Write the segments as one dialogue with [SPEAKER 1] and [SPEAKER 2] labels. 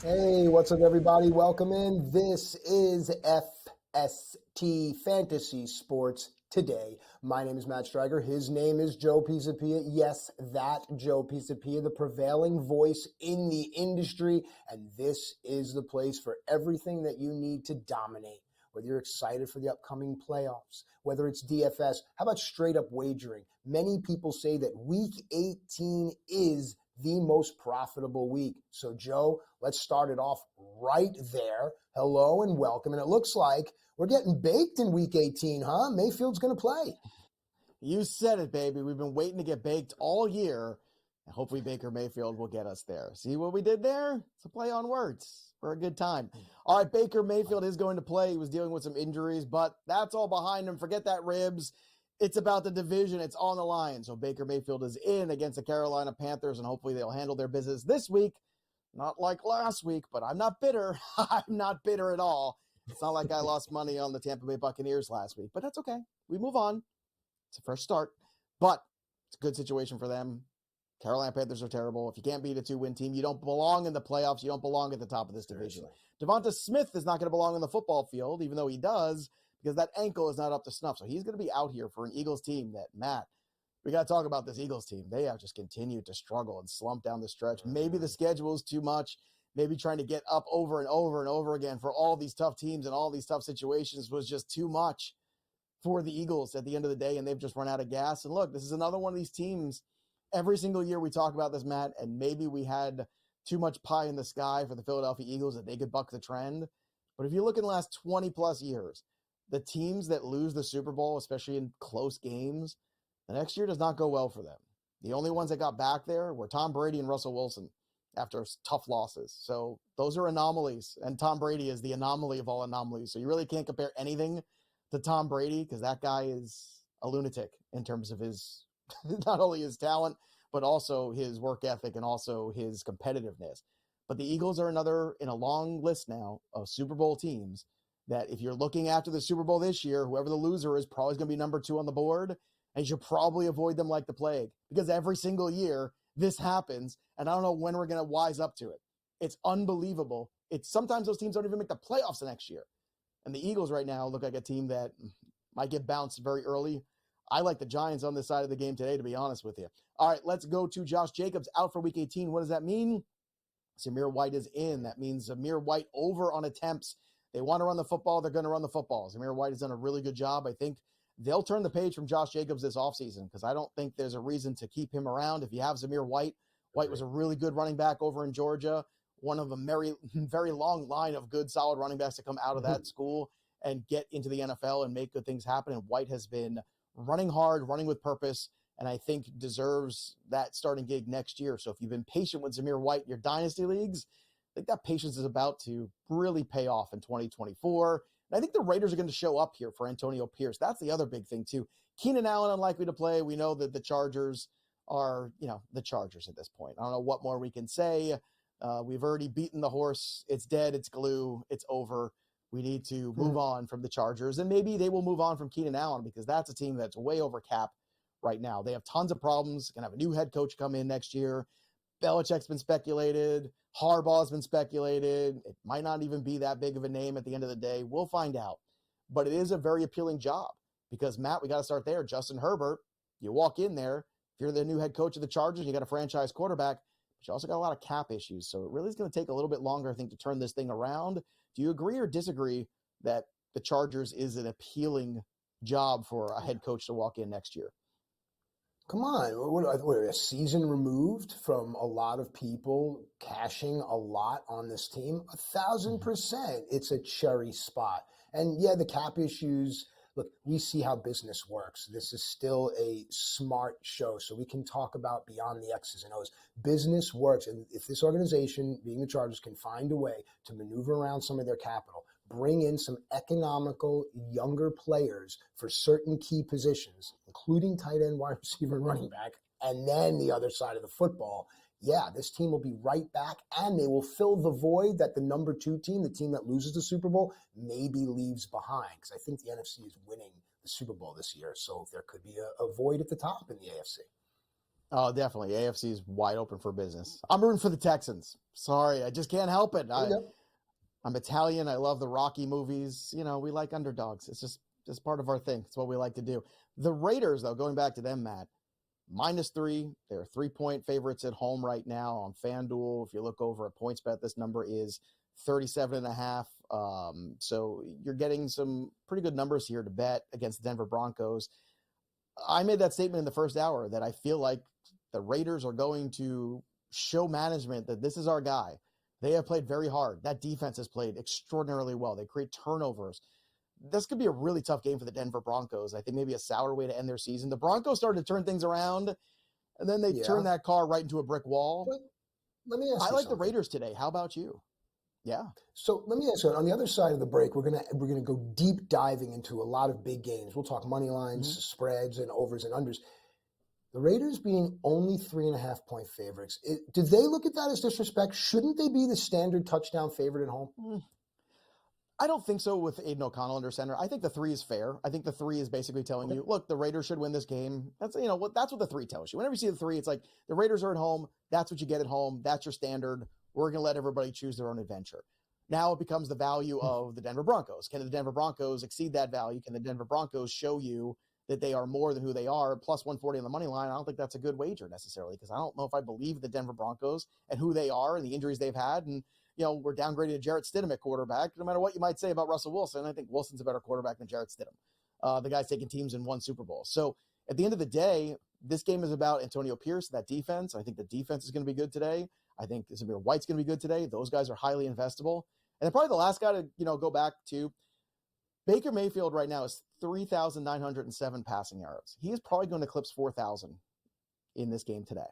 [SPEAKER 1] Hey, what's up, everybody? Welcome in. This is FST Fantasy Sports Today. My name is Matt Striker. His name is Joe Pisapia. Yes, that Joe Pisapia, the prevailing voice in the industry. And this is the place for everything that you need to dominate. Whether you're excited for the upcoming playoffs, whether it's DFS, how about straight up wagering? Many people say that week 18 is the most profitable week. So, Joe, let's start it off right there. Hello and welcome. And it looks like we're getting baked in week 18, huh? Mayfield's going to play.
[SPEAKER 2] You said it, baby. We've been waiting to get baked all year. And hopefully Baker Mayfield will get us there. See what we did there? It's a play on words for a good time. All right, Baker Mayfield is going to play. He was dealing with some injuries, but that's all behind him. Forget that ribs. It's about the division. It's on the line. So Baker Mayfield is in against the Carolina Panthers, and hopefully they'll handle their business this week. Not like last week, but I'm not bitter. I'm not bitter at all. It's not like I lost money on the Tampa Bay Buccaneers last week, but that's okay. We move on. It's a fresh start, but it's a good situation for them. Carolina Panthers are terrible. If you can't beat a 2-win team, you don't belong in the playoffs. You don't belong at the top of this division. Devonta Smith is not going to belong on the football field, even though he does, because that ankle is not up to snuff. So he's going to be out here for an Eagles team that, Matt, we got to talk about this Eagles team. They have just continued to struggle and slump down the stretch. Maybe the schedule is too much. Maybe trying to get up over and over and over again for all these tough teams and all these tough situations was just too much for the Eagles at the end of the day, and they've just run out of gas. And look, this is another one of these teams. Every single year we talk about this, Matt, and maybe we had too much pie in the sky for the Philadelphia Eagles that they could buck the trend. But if you look in the last 20-plus years, the teams that lose the Super Bowl, especially in close games, the next year does not go well for them. The only ones that got back there were Tom Brady and Russell Wilson after tough losses. So those are anomalies, and Tom Brady is the anomaly of all anomalies. So you really can't compare anything to Tom Brady because that guy is a lunatic in terms of his not only his talent, but also his work ethic and also his competitiveness. But the Eagles are another in a long list now of Super Bowl teams that if you're looking after the Super Bowl this year, whoever the loser is probably going to be number 2 on the board, and you should probably avoid them like the plague because every single year this happens, and I don't know when we're going to wise up to it. It's unbelievable. It's sometimes those teams don't even make the playoffs the next year. And the Eagles right now look like a team that might get bounced very early. I like the Giants on this side of the game today, to be honest with you. All right, let's go to Josh Jacobs out for week 18. What does that mean? Zamir White is in. That means Zamir White over on attempts. They want to run the football. They're going to run the football. Zamir White has done a really good job. I think they'll turn the page from Josh Jacobs this offseason because I don't think there's a reason to keep him around. If you have Zamir White, White was a really good running back over in Georgia, one of a very, very long line of good, solid running backs to come out of that school and get into the NFL and make good things happen. And White has been running hard, running with purpose, and I think deserves that starting gig next year. So if you've been patient with Zamir White in your dynasty leagues, I think that patience is about to really pay off in 2024. And I think the Raiders are going to show up here for Antonio Pierce. That's the other big thing, too. Keenan Allen unlikely to play. We know that the Chargers are, the Chargers at this point. I don't know what more we can say. We've already beaten the horse. It's dead. It's glue. It's over. We need to move on from the Chargers, and maybe they will move on from Keenan Allen because that's a team that's way over cap right now. They have tons of problems. Going to have a new head coach come in next year. Belichick's been speculated. Harbaugh's been speculated. It might not even be that big of a name at the end of the day. We'll find out. But it is a very appealing job because, Matt, we got to start there. Justin Herbert, you walk in there. If you're the new head coach of the Chargers, you got a franchise quarterback, but you also got a lot of cap issues. So it really is going to take a little bit longer, I think, to turn this thing around. Do you agree or disagree that the Chargers is an appealing job for a head coach to walk in next year?
[SPEAKER 1] Come on, what, a season removed from a lot of people cashing a lot on this team? 1,000%. It's a cherry spot. And yeah, the cap issues, look, we see how business works. This is still a smart show, so we can talk about beyond the X's and O's. Business works, and if this organization, being the Chargers, can find a way to maneuver around some of their capital, bring in some economical, younger players for certain key positions, including tight end, wide receiver, and running back, and then the other side of the football, yeah, this team will be right back, and they will fill the void that the number 2 team, the team that loses the Super Bowl, maybe leaves behind. Because I think the NFC is winning the Super Bowl this year, so there could be a void at the top in the AFC.
[SPEAKER 2] Oh, definitely. AFC is wide open for business. I'm rooting for the Texans. Sorry, I just can't help it. I'm Italian. I love the Rocky movies. We like underdogs. It's just part of our thing. It's what we like to do. The Raiders, though, going back to them, Matt, -3. They're 3-point favorites at home right now on FanDuel. If you look over at PointsBet, this number is 37.5. So you're getting some pretty good numbers here to bet against the Denver Broncos. I made that statement in the first hour that I feel like the Raiders are going to show management that this is our guy. They have played very hard. That defense has played extraordinarily well. They create turnovers. This could be a really tough game for the Denver Broncos. I think maybe a sour way to end their season. The Broncos started to turn things around, and then they turned that car right into a brick wall.
[SPEAKER 1] But let me ask you
[SPEAKER 2] I like
[SPEAKER 1] something.
[SPEAKER 2] the Raiders today. How about you? Yeah.
[SPEAKER 1] So let me ask you, on the other side of the break, we're gonna go deep diving into a lot of big games. We'll talk money lines, spreads, and overs and unders. The Raiders being only 3.5-point favorites. Did they look at that as disrespect? Shouldn't they be the standard touchdown favorite at home?
[SPEAKER 2] I don't think so with Aiden O'Connell under center. I think the 3 is fair. I think the 3 is basically telling you, look, the Raiders should win this game. That's what the 3 tells you. Whenever you see the 3, it's like the Raiders are at home. That's what you get at home. That's your standard. We're going to let everybody choose their own adventure. Now it becomes the value of the Denver Broncos. Can the Denver Broncos exceed that value? Can the Denver Broncos show you that they are more than who they are? Plus 140 on the money line. I don't think that's a good wager necessarily, because I don't know if I believe the Denver Broncos and who they are and the injuries they've had. And we're downgrading to Jarrett Stidham at quarterback. No matter what you might say about Russell Wilson, I think Wilson's a better quarterback than Jarrett Stidham. The guy's taken teams and won Super Bowl. So at the end of the day, this game is about Antonio Pierce, that defense. I think the defense is going to be good today. I think Zamir White's going to be good today. Those guys are highly investable. And then probably the last guy to, go back to, Baker Mayfield right now is 3,907 passing yards. He is probably going to eclipse 4,000 in this game today.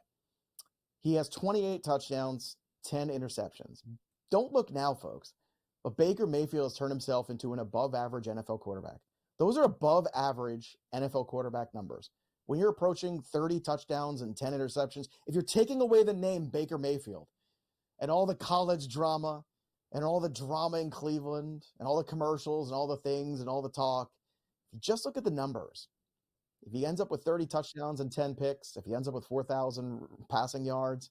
[SPEAKER 2] He has 28 touchdowns, 10 interceptions. Don't look now, folks, but Baker Mayfield has turned himself into an above-average NFL quarterback. Those are above-average NFL quarterback numbers. When you're approaching 30 touchdowns and 10 interceptions, if you're taking away the name Baker Mayfield and all the college drama and all the drama in Cleveland and all the commercials and all the things and all the talk, if you just look at the numbers, if he ends up with 30 touchdowns and 10 picks, if he ends up with 4,000 passing yards,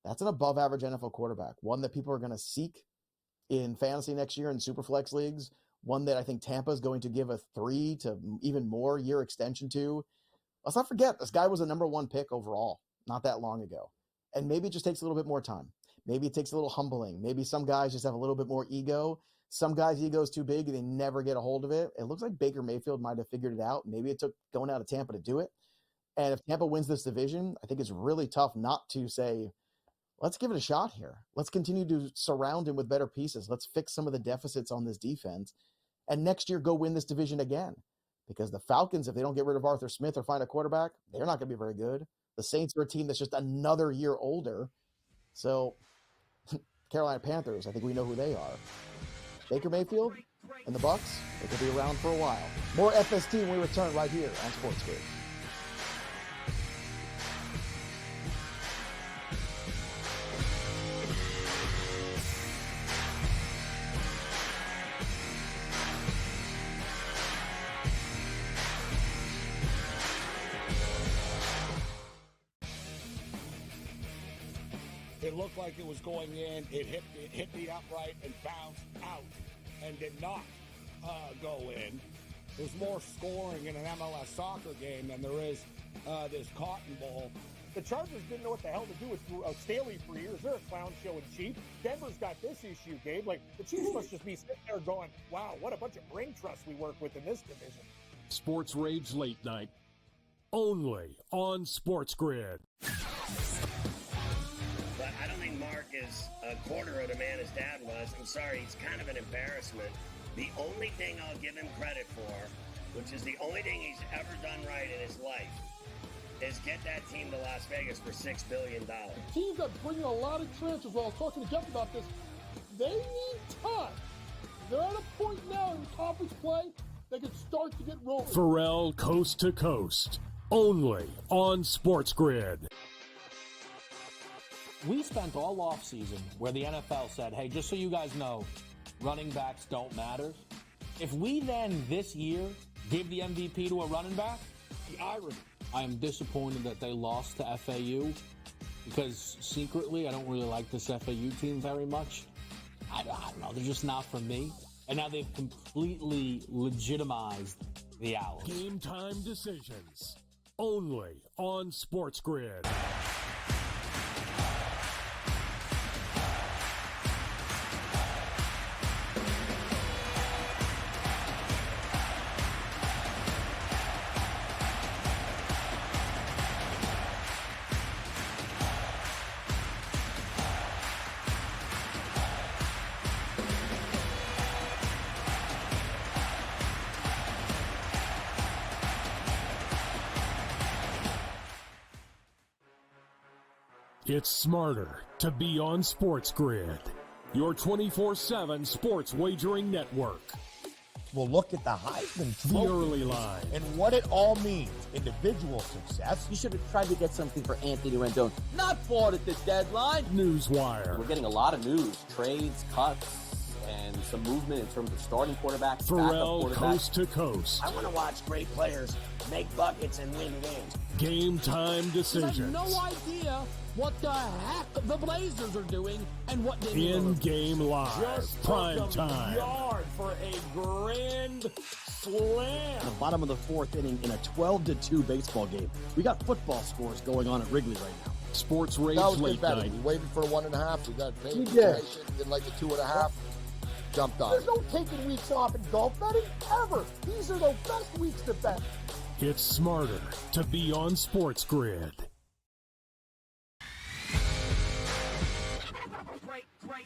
[SPEAKER 2] that's an above-average NFL quarterback, one that people are going to seek in fantasy next year in Superflex leagues, one that I think Tampa is going to give a 3 to even more year extension to. Let's not forget, this guy was a number 1 pick overall not that long ago. And maybe it just takes a little bit more time. Maybe it takes a little humbling. Maybe some guys just have a little bit more ego. Some guys' ego is too big and they never get a hold of it. It looks like Baker Mayfield might have figured it out. Maybe it took going out of Tampa to do it. And if Tampa wins this division, I think it's really tough not to say, let's give it a shot here. Let's continue to surround him with better pieces. Let's fix some of the deficits on this defense. And next year, go win this division again. Because the Falcons, if they don't get rid of Arthur Smith or find a quarterback, they're not going to be very good. The Saints are a team that's just another year older. So, Carolina Panthers, I think we know who they are. Baker Mayfield and the Bucks, they could be around for a while. More FST when we return right here on SportsGrid.
[SPEAKER 3] It looked like it was going in. It hit the upright and bounced out and did not go in. There's more scoring in an MLS soccer game than there is this Cotton Bowl.
[SPEAKER 4] The Chargers didn't know what the hell to do with Staley for years. They're a clown show in Chief. Denver's got this issue, Gabe. Like, the Chiefs must just be sitting there going, wow, what a bunch of brain trust we work with in this division.
[SPEAKER 5] Sports Rage Late Night, only on SportsGrid.
[SPEAKER 6] But I don't think Mark is a quarter of the man his dad was. I'm sorry, he's kind of an embarrassment. The only thing I'll give him credit for, which is the only thing he's ever done right in his life, is get that team to Las Vegas for $6 billion.
[SPEAKER 7] Teams that bring in a lot of transfers, I was talking to Jeff about this, they need time. They're at a point now in conference play they can start to get rolling.
[SPEAKER 5] Pharrell Coast to Coast, only on SportsGrid.
[SPEAKER 8] We spent all offseason where the NFL said, hey, just so you guys know, running backs don't matter. If we then this year give the MVP to a running back,
[SPEAKER 4] The irony.
[SPEAKER 8] I am disappointed that they lost to FAU because secretly I don't really like this FAU team very much. I don't know. They're just not for me. And now they've completely legitimized the Owls.
[SPEAKER 5] Game time decisions. Only on SportsGrid. It's smarter to be on SportsGrid, your 24/7 sports wagering network.
[SPEAKER 9] We'll look at the Heisman
[SPEAKER 5] The
[SPEAKER 9] Trophy
[SPEAKER 5] early line.
[SPEAKER 9] and what it all means. Individual success.
[SPEAKER 10] You should have tried to get something for Anthony Rendon. Not bought at the deadline.
[SPEAKER 5] Newswire.
[SPEAKER 10] We're getting a lot of news, trades, cuts, and some movement in terms of starting quarterbacks,
[SPEAKER 5] Pharrell,
[SPEAKER 10] backup quarterbacks.
[SPEAKER 5] coast to coast.
[SPEAKER 6] I want to watch great players make buckets and win games.
[SPEAKER 5] Game time decisions.
[SPEAKER 7] I have no idea what the heck the Blazers are doing and what they
[SPEAKER 5] In-game live.
[SPEAKER 4] Just
[SPEAKER 5] Prime
[SPEAKER 4] took them
[SPEAKER 5] time.
[SPEAKER 4] yard for a grand slam.
[SPEAKER 11] The bottom of the fourth inning in a 12-2 baseball game. We got football scores going on at Wrigley right now.
[SPEAKER 5] Sports Rage
[SPEAKER 9] That was
[SPEAKER 5] Late
[SPEAKER 9] good betting.
[SPEAKER 5] Night.
[SPEAKER 9] We waited for 1.5. We got paid.
[SPEAKER 1] We did.
[SPEAKER 9] Didn't like the 2.5. Jumped on
[SPEAKER 7] There's
[SPEAKER 9] it.
[SPEAKER 7] no taking weeks off in golf betting ever. These are the best weeks to bet.
[SPEAKER 5] It's smarter to be on SportsGrid.
[SPEAKER 6] Great.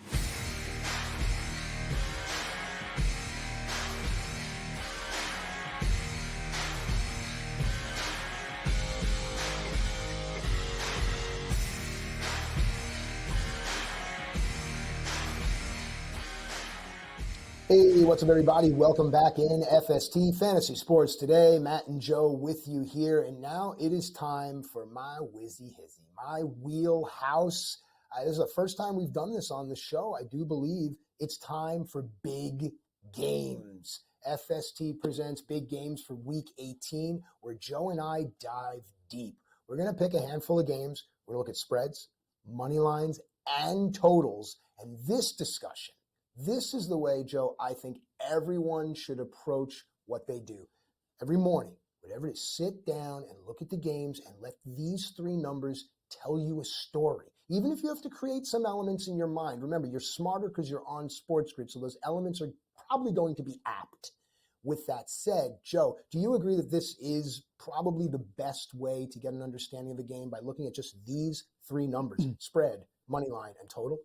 [SPEAKER 1] Hey, what's up, everybody? Welcome back in FST Fantasy Sports Today. Matt and Joe with you here, and now it is time for my Wizzy Hizzy, my wheelhouse. This is the first time we've done this on the show. I do believe it's time for big games. FST presents Big Games for Week 18, where Joe and I dive deep. We're going to pick a handful of games. We're going to look at spreads, money lines, and totals, and this discussion. This is the way, Joe, I think everyone should approach what they do. Every morning, whatever it is, sit down and look at the games and let these three numbers tell you a story. Even if you have to create some elements in your mind. Remember, you're smarter because you're on SportsGrid, so those elements are probably going to be apt. With that said, Joe, do you agree that this is probably the best way to get an understanding of the game by looking at just these three numbers, spread, money line, and total?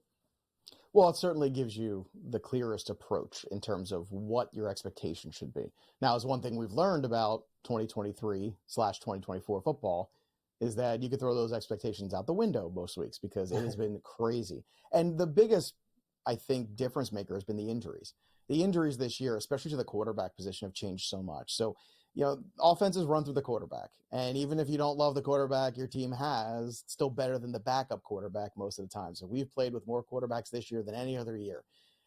[SPEAKER 2] Well, it certainly gives you the clearest approach in terms of what your expectation should be. Now, as one thing we've learned about 2023/2024 football is that you could throw those expectations out the window most weeks because it has been crazy. And the biggest, I think, difference maker has been the injuries. The injuries this year, especially to the quarterback position, have changed so much. So, offenses run through the quarterback. And even if you don't love the quarterback your team has, it's still better than the backup quarterback most of the time. So we've played with more quarterbacks this year than any other year.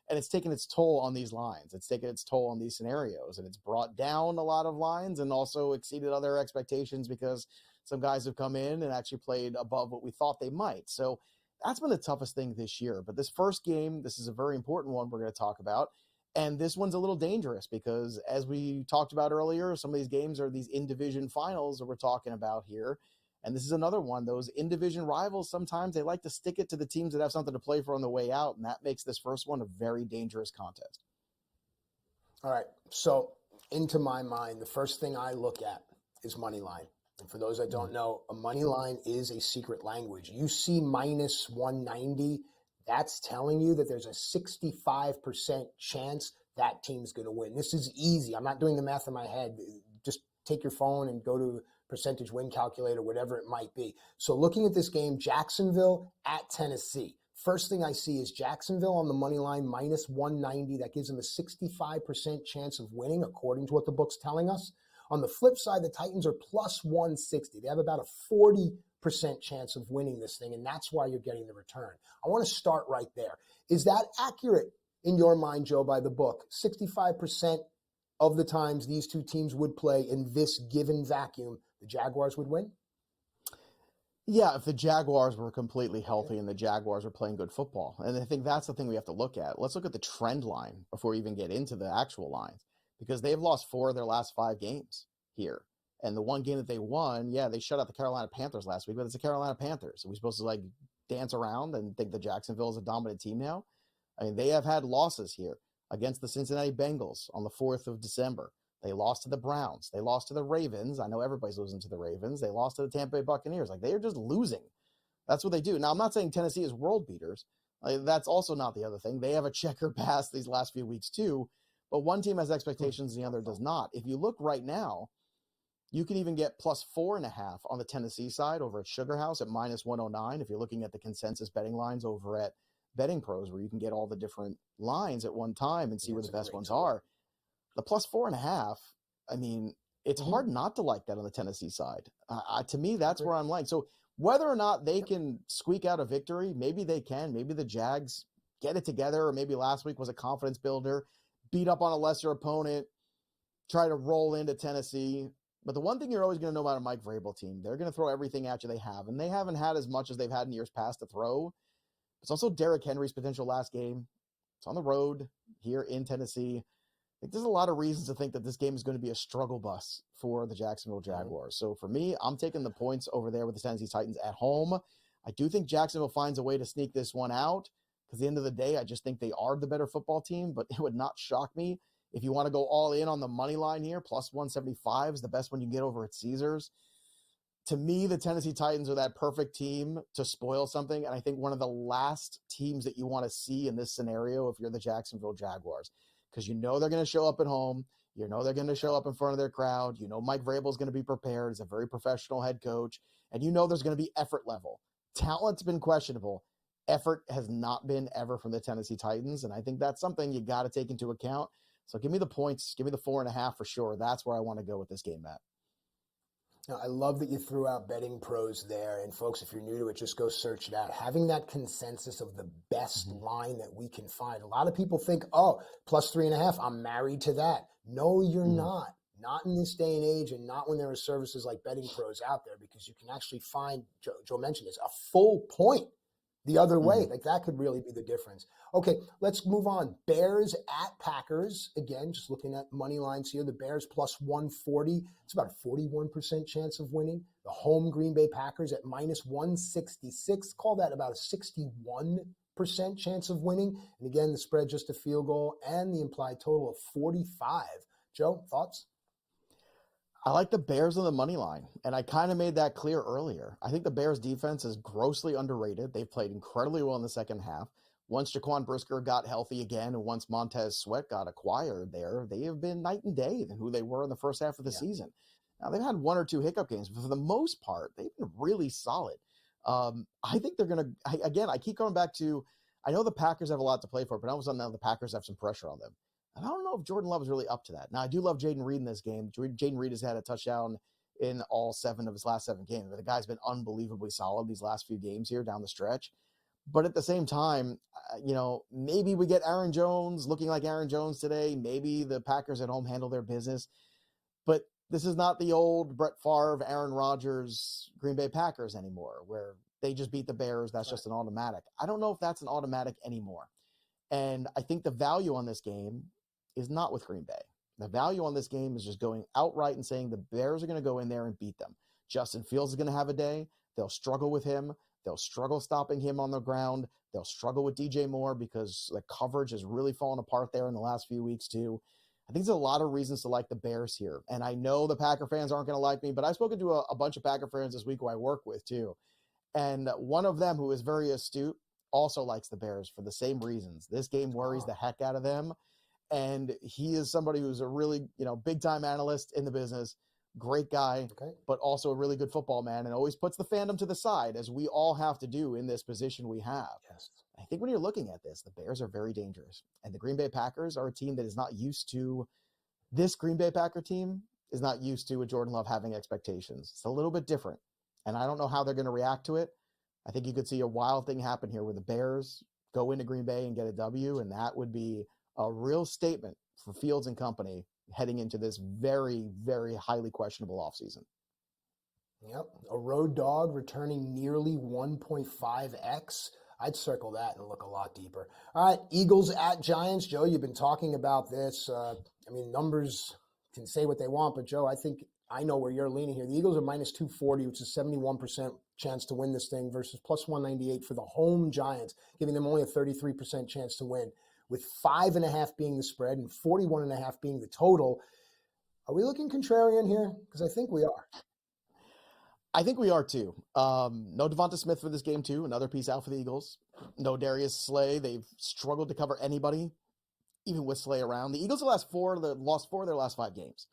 [SPEAKER 2] And it's taken its toll on these lines. It's taken its toll on these scenarios. And it's brought down a lot of lines and also exceeded other expectations because some guys have come in and actually played above what we thought they might. So that's been the toughest thing this year. But this first game, this is a very important one we're going to talk about. And this one's a little dangerous because, as we talked about earlier, some of these games are these in-division finals that we're talking about here. And this is another one. Those in-division rivals, sometimes they like to stick it to the teams that have something to play for on the way out, and that makes this first one a very dangerous contest.
[SPEAKER 1] All right, so into my mind, the first thing I look at is money line. And for those that don't know, a money line is a secret language. You see minus 190, that's telling you that there's a 65% chance that team's going to win. This is easy. I'm not doing the math in my head. Just take your phone and go to percentage win calculator, whatever it might be. So looking at this game, Jacksonville at Tennessee. First thing I see is Jacksonville on the money line, minus 190. That gives them a 65% chance of winning, according to what the book's telling us. On the flip side, the Titans are plus 160. They have about a 40% chance of winning this thing, and that's why you're getting the return. I want to start right there. Is that accurate in your mind, Joe, by the book? 65% of the times these two teams would play in this given vacuum, the Jaguars would win?
[SPEAKER 2] Yeah, if the Jaguars were completely healthy and the Jaguars were playing good football. And I think that's the thing we have to look at. Let's look at the trend line before we even get into the actual lines, because they've lost 4 of their last 5 games here. And the one game that they won, yeah, they shut out the Carolina Panthers last week, but it's the Carolina Panthers. Are we supposed to like dance around and think that Jacksonville is a dominant team now? I mean, they have had losses here against the Cincinnati Bengals on the 4th of December. They lost to the Browns. They lost to the Ravens. I know everybody's losing to the Ravens. They lost to the Tampa Bay Buccaneers. Like, they are just losing. That's what they do. Now, I'm not saying Tennessee is world beaters. That's also not the other thing. They have a checker pass these last few weeks too, but one team has expectations and the other does not. If you look right now, you can even get plus 4.5 on the Tennessee side over at Sugar House at minus 109. If you're looking at the consensus betting lines over at Betting Pros, where you can get all the different lines at one time and see where the best ones are. The plus 4.5, I mean, it's hard not to like that on the Tennessee side. To me, that's where I'm like. So whether or not they can squeak out a victory, maybe they can. Maybe the Jags get it together, or maybe last week was a confidence builder, beat up on a lesser opponent, try to roll into Tennessee. But the one thing you're always going to know about a Mike Vrabel team, they're going to throw everything at you they have. And they haven't had as much as they've had in years past to throw. It's also Derrick Henry's potential last game. It's on the road here in Tennessee. I think there's a lot of reasons to think that this game is going to be a struggle bus for the Jacksonville Jaguars. So for me, I'm taking the points over there with the Tennessee Titans at home. I do think Jacksonville finds a way to sneak this one out, because at the end of the day, I just think they are the better football team, but it would not shock me if you want to go all in on the money line here. Plus 175 is the best one you can get over at Caesars. To me, the Tennessee Titans are that perfect team to spoil something, and I think one of the last teams that you want to see in this scenario if you're the Jacksonville Jaguars, because you know they're going to show up at home. You know they're going to show up in front of their crowd. You know Mike Vrabel is going to be prepared. He's a very professional head coach, and you know there's going to be effort level. Talent's been questionable. Effort has not been ever from the Tennessee Titans, and I think that's something you got to take into account. So give me the points. Give me the 4.5 for sure. That's where I want to go with this game, Matt.
[SPEAKER 1] Now, I love that you threw out Betting Pros there. And folks, if you're new to it, just go search it out. Having that consensus of the best line that we can find. A lot of people think, oh, plus 3.5, I'm married to that. No, you're not. Not in this day and age, and not when there are services like Betting Pros out there, because you can actually find, Joe mentioned this, a full point the other way. Like, that could really be the difference. Okay, let's move on. Bears at Packers. Again, just looking at money lines here. The Bears plus 140. It's about a 41% chance of winning. The home Green Bay Packers at minus 166. Call that about a 61% chance of winning. And again, the spread just a field goal and the implied total of 45. Joe, thoughts?
[SPEAKER 2] I like the Bears on the money line, and I kind of made that clear earlier. I think the Bears defense is grossly underrated. They've played incredibly well in the second half. Once Jaquan Brisker got healthy again, and once Montez Sweat got acquired there, they have been night and day than who they were in the first half of the season. Now, they've had 1 or 2 hiccup games, but for the most part, they've been really solid. I think they're going to, again, I keep going back to, I know the Packers have a lot to play for, but all of a sudden now the Packers have some pressure on them. And I don't know if Jordan Love is really up to that. Now, I do love Jaden Reed in this game. Jaden Reed has had a touchdown in all 7 of his last 7 games. But the guy's been unbelievably solid these last few games here down the stretch. But at the same time, maybe we get Aaron Jones looking like Aaron Jones today. Maybe the Packers at home handle their business. But this is not the old Brett Favre, Aaron Rodgers, Green Bay Packers anymore, where they just beat the Bears. That's just an automatic. I don't know if that's an automatic anymore. And I think the value on this game is not with Green Bay. The value on this game is just going outright and saying the Bears are going to go in there and beat them. Justin Fields is going to have a day. They'll struggle with him. They'll struggle stopping him on the ground. They'll struggle with DJ Moore because the coverage has really fallen apart there in the last few weeks too. I think there's a lot of reasons to like the Bears here. And I know the Packer fans aren't going to like me, but I've spoken to a bunch of Packer fans this week who I work with too. And one of them, who is very astute, also likes the Bears for the same reasons. This game worries the heck out of them. And he is somebody who's a really, big time analyst in the business, great guy, but also a really good football man, and always puts the fandom to the side, as we all have to do in this position we have.
[SPEAKER 1] Yes.
[SPEAKER 2] I think when you're looking at this, the Bears are very dangerous. And the Green Bay Packers are a team that is not used to, this Green Bay Packer team is not used to, with Jordan Love, having expectations. It's a little bit different. And I don't know how they're going to react to it. I think you could see a wild thing happen here where the Bears go into Green Bay and get a W, and that would be a real statement for Fields and company heading into this very, very highly questionable offseason.
[SPEAKER 1] Yep. A road dog returning nearly 1.5x. I'd circle that and look a lot deeper. All right, Eagles at Giants. Joe, you've been talking about this. Numbers can say what they want, but Joe, I think I know where you're leaning here. The Eagles are minus 240, which is 71% chance to win this thing versus plus 198 for the home Giants, giving them only a 33% chance to win, with 5.5 being the spread and 41.5 being the total. Are we looking contrarian here? Because I think we are.
[SPEAKER 2] I think we are too. No Devonta Smith for this game too. Another piece out for the Eagles. No Darius Slay. They've struggled to cover anybody, even with Slay around. The Eagles have lost 4 of their last 5 games.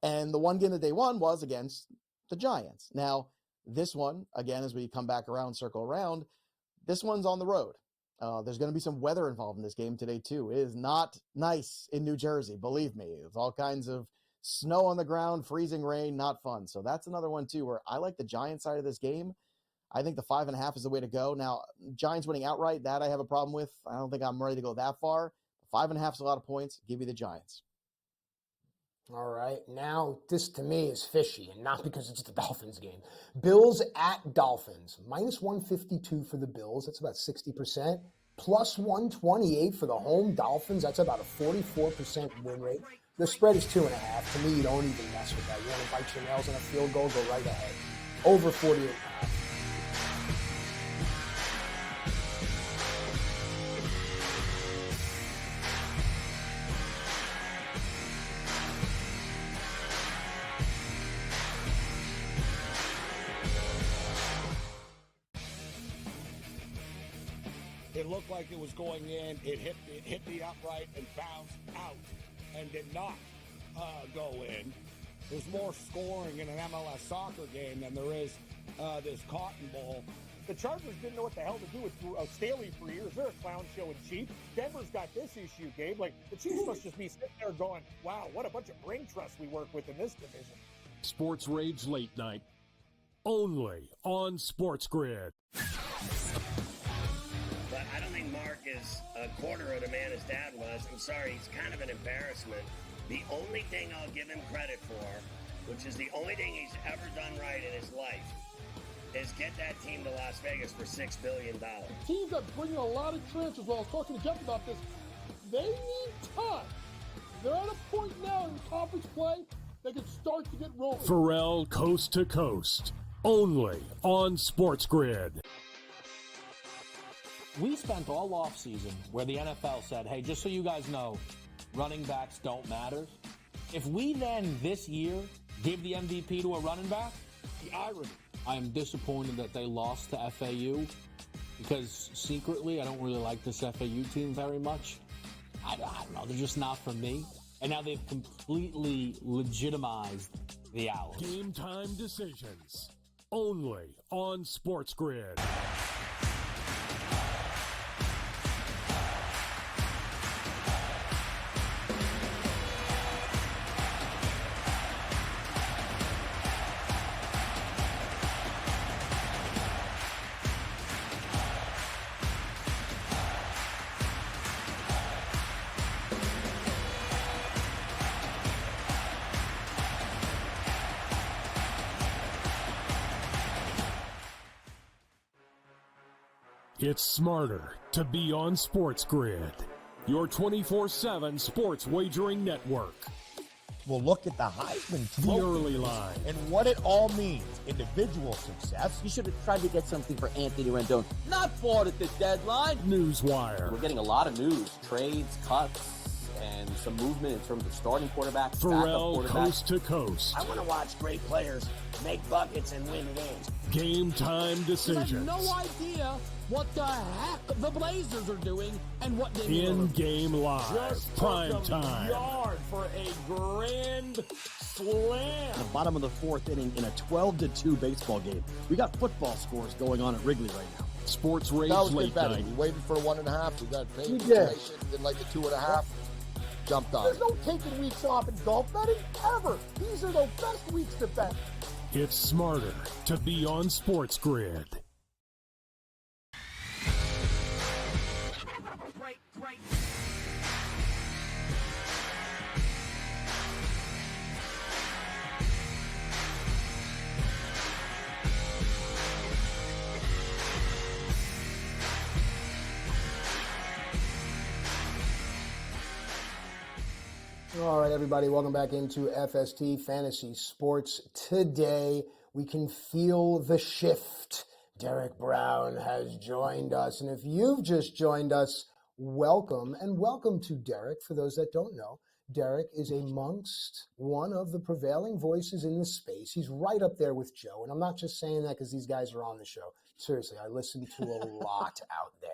[SPEAKER 2] And the one game that they won was against the Giants. Now, this one, again, as we come back around, circle around, this one's on the road. There's going to be some weather involved in this game today too. It is not nice in New Jersey, believe me. It's all kinds of snow on the ground, freezing rain, not fun. So that's another one too, where I like the Giants side of this game. I think the 5.5 is the way to go. Now, Giants winning outright, that I have a problem with. I don't think I'm ready to go that far. 5.5 is a lot of points. Give me the Giants.
[SPEAKER 1] All right. Now, this to me is fishy, and not because it's the Dolphins game. Bills at Dolphins. Minus 152 for the Bills. That's about 60%. Plus 128 for the home Dolphins. That's about a 44% win rate. The spread is 2.5. To me, you don't even mess with that. You want to bite your nails on a field goal, go right ahead. Over 48.5.
[SPEAKER 3] It looked like it was going in. It hit the upright and bounced out and did not go in. There's more scoring in an MLS soccer game than there is this Cotton Bowl.
[SPEAKER 4] The Chargers didn't know what the hell to do with Staley for years. They're a clown show in Chief. Denver's got this issue, Gabe. Like, the Chiefs must just be sitting there going, wow, what a bunch of brain trust we work with in this division.
[SPEAKER 5] Sports Rage Late Night, only on SportsGrid.
[SPEAKER 6] But I don't think Mark is a quarter of the man his dad was. I'm sorry, he's kind of an embarrassment. The only thing I'll give him credit for, which is the only thing he's ever done right in his life, is get that team to Las Vegas for $6 billion.
[SPEAKER 7] Teams that bring in a lot of transfers. Well, I was talking to Jeff about this. They need time. They're at a point now in conference play they can start to get rolling.
[SPEAKER 5] Pharrell Coast to Coast, only on SportsGrid.
[SPEAKER 8] We spent all offseason where the NFL said, hey, just so you guys know, running backs don't matter. If we then this year give the MVP to a running back, the irony. I am disappointed that they lost to FAU because secretly I don't really like this FAU team very much. I don't know. They're just not for me. And now they've completely legitimized the Owls.
[SPEAKER 5] Game time decisions, only on SportsGrid. It's smarter to be on SportsGrid, your 24/7 sports wagering network.
[SPEAKER 9] We'll look at the Heisman
[SPEAKER 5] The
[SPEAKER 9] Trophy
[SPEAKER 5] early line.
[SPEAKER 9] and what it all means. Individual success.
[SPEAKER 12] You should have tried to get something for Anthony Rendon. Not bought at the deadline.
[SPEAKER 5] Newswire.
[SPEAKER 10] We're getting a lot of news, trades, cuts, and some movement in terms of starting quarterbacks,
[SPEAKER 5] Pharrell
[SPEAKER 10] backup quarterbacks.
[SPEAKER 5] Coast to Coast.
[SPEAKER 12] I want to watch great players make buckets and win games.
[SPEAKER 5] Game time decisions.
[SPEAKER 7] I have no idea what the heck the Blazers are doing and what they
[SPEAKER 5] In-game live. Prime time.
[SPEAKER 4] Yard for a grand slam.
[SPEAKER 11] The bottom of the 4th inning in a 12-2 baseball game. We got football scores going on at Wrigley right now.
[SPEAKER 5] Sports Rage
[SPEAKER 9] That was good
[SPEAKER 5] Late
[SPEAKER 9] betting.
[SPEAKER 5] Night.
[SPEAKER 9] We waited for a 1.5. We got paid.
[SPEAKER 1] We did.
[SPEAKER 9] Didn't like the 2.5. Jumped on
[SPEAKER 4] There's
[SPEAKER 9] it.
[SPEAKER 4] no taking weeks off in golf betting ever. These are the best weeks to bet.
[SPEAKER 5] It's smarter to be on SportsGrid.
[SPEAKER 1] All right, everybody, welcome back into FST Fantasy Sports. Today, we can feel the shift. Derek Brown has joined us. And if you've just joined us, welcome. And welcome to Derek. For those that don't know, Derek is amongst one of the prevailing voices in the space. He's right up there with Joe. And I'm not just saying that because these guys are on the show. Seriously, I listen to a lot out there.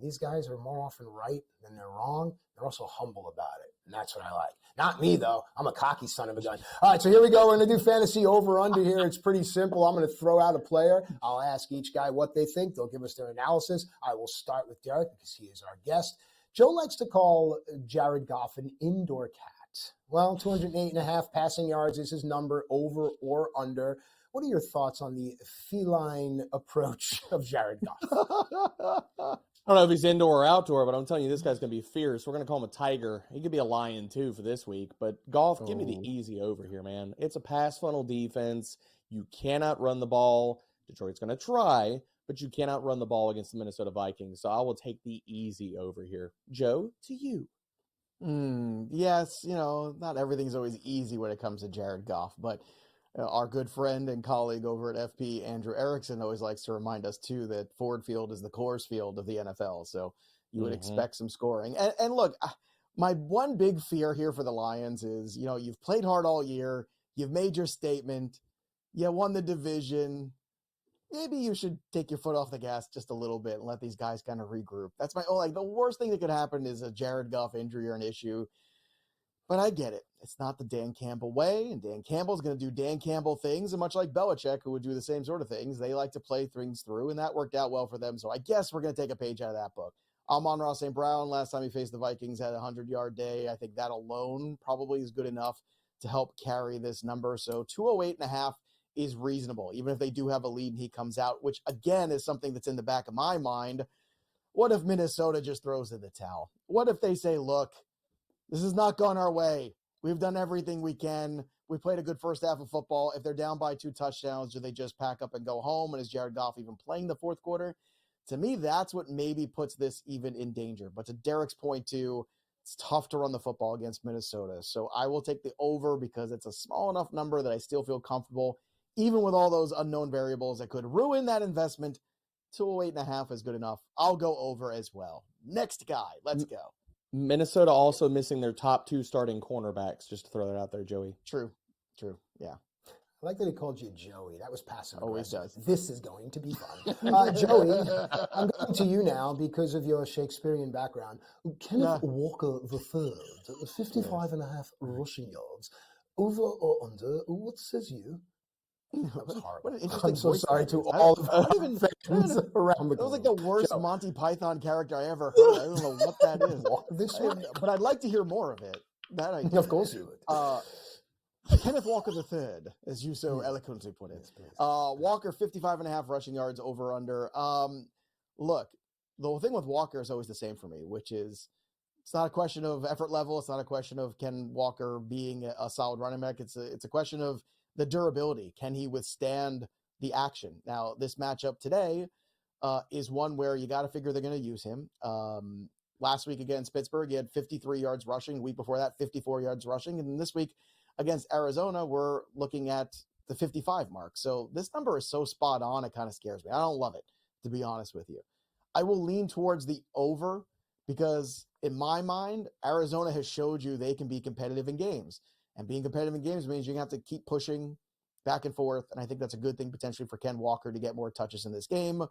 [SPEAKER 1] These guys are more often right than they're wrong. They're also humble about it. And that's what I like. Not me, though. I'm a cocky son of a gun. All right, so here we go. We're going to do fantasy over-under here. It's pretty simple. I'm going to throw out a player. I'll ask each guy what they think. They'll give us their analysis. I will start with Derek because he is our guest. Joe likes to call Jared Goff an indoor cat. Well, 208.5 passing yards is his number, over or under. What are your thoughts on the feline approach of Jared Goff?
[SPEAKER 2] I don't know if he's indoor or outdoor, but I'm telling you, this guy's going to be fierce. We're going to call him a tiger. He could be a lion, too, for this week. But Goff, give me the easy over here, man. It's a pass funnel defense. You cannot run the ball. Detroit's going to try, but you cannot run the ball against the Minnesota Vikings. So I will take the easy over here. Joe, to you.
[SPEAKER 13] Yes, not everything's always easy when it comes to Jared Goff, but our good friend and colleague over at FP, Andrew Erickson, always likes to remind us, too, that Ford Field is the Coors Field of the NFL. So you would expect some scoring. And look, my one big fear here for the Lions is, you've played hard all year. You've made your statement. You won the division. Maybe you should take your foot off the gas just a little bit and let these guys kind of regroup. That's the worst thing that could happen is a Jared Goff injury or an issue. But I get it. It's not the Dan Campbell way, and Dan Campbell's going to do Dan Campbell things, and much like Belichick, who would do the same sort of things, they like to play things through, and that worked out well for them. So I guess we're going to take a page out of that book. Amon-Ra St. Brown, last time he faced the Vikings, had a 100-yard day. I think that alone probably is good enough to help carry this number. So 208.5 is reasonable, even if they do have a lead and he comes out, which, again, is something that's in the back of my mind. What if Minnesota just throws in the towel? What if they say, look, this has not gone our way. We've done everything we can. We played a good first half of football. If they're down by 2 touchdowns, do they just pack up and go home? And is Jared Goff even playing the fourth quarter? To me, that's what maybe puts this even in danger. But to Derek's point, too, it's tough to run the football against Minnesota. So I will take the over because it's a small enough number that I still feel comfortable, even with all those unknown variables that could ruin that investment. 208.5 is good enough. I'll go over as well. Next guy. Let's go.
[SPEAKER 2] Minnesota also missing their top 2 starting cornerbacks, just to throw that out there, Joey.
[SPEAKER 13] True. Yeah.
[SPEAKER 1] I like that he called you Joey. That was passive aggressive.
[SPEAKER 13] Always does.
[SPEAKER 1] This is going to be fun. Joey, I'm going to you now because of your Shakespearean background. Kenneth Walker III, 55.5 rushing yards. Over or under? What says you? That was horrible.
[SPEAKER 13] What an interesting
[SPEAKER 1] I'm so
[SPEAKER 13] voice
[SPEAKER 1] sorry
[SPEAKER 13] that
[SPEAKER 1] to
[SPEAKER 13] is.
[SPEAKER 1] all of
[SPEAKER 13] I
[SPEAKER 1] our
[SPEAKER 13] don't even-
[SPEAKER 1] fans around the
[SPEAKER 13] That was like
[SPEAKER 1] globe.
[SPEAKER 13] the worst
[SPEAKER 1] Joe.
[SPEAKER 13] Monty Python character I ever heard. I don't know what that is.
[SPEAKER 1] This way.
[SPEAKER 13] But I'd like to hear more of it. That I
[SPEAKER 1] Of course you would.
[SPEAKER 13] Kenneth Walker III, as you so eloquently put it. Walker, 55.5 rushing yards, over under. Look, the thing with Walker is always the same for me, which is it's not a question of effort level. It's not a question of Ken Walker being a solid running back. It's a question of the durability. Can he withstand the action? Now, this matchup today is one where you got to figure they're going to use him. Last week against Pittsburgh, he had 53 yards rushing. The week before that, 54 yards rushing. And this week against Arizona, we're looking at the 55 mark. So this number is so spot on, it kind of scares me. I don't love it, to be honest with you. I will lean towards the over because in my mind, Arizona has showed you they can be competitive in games. And being competitive in games means you're going to have to keep pushing back and forth. And I think that's a good thing potentially for Ken Walker to get more touches in this game.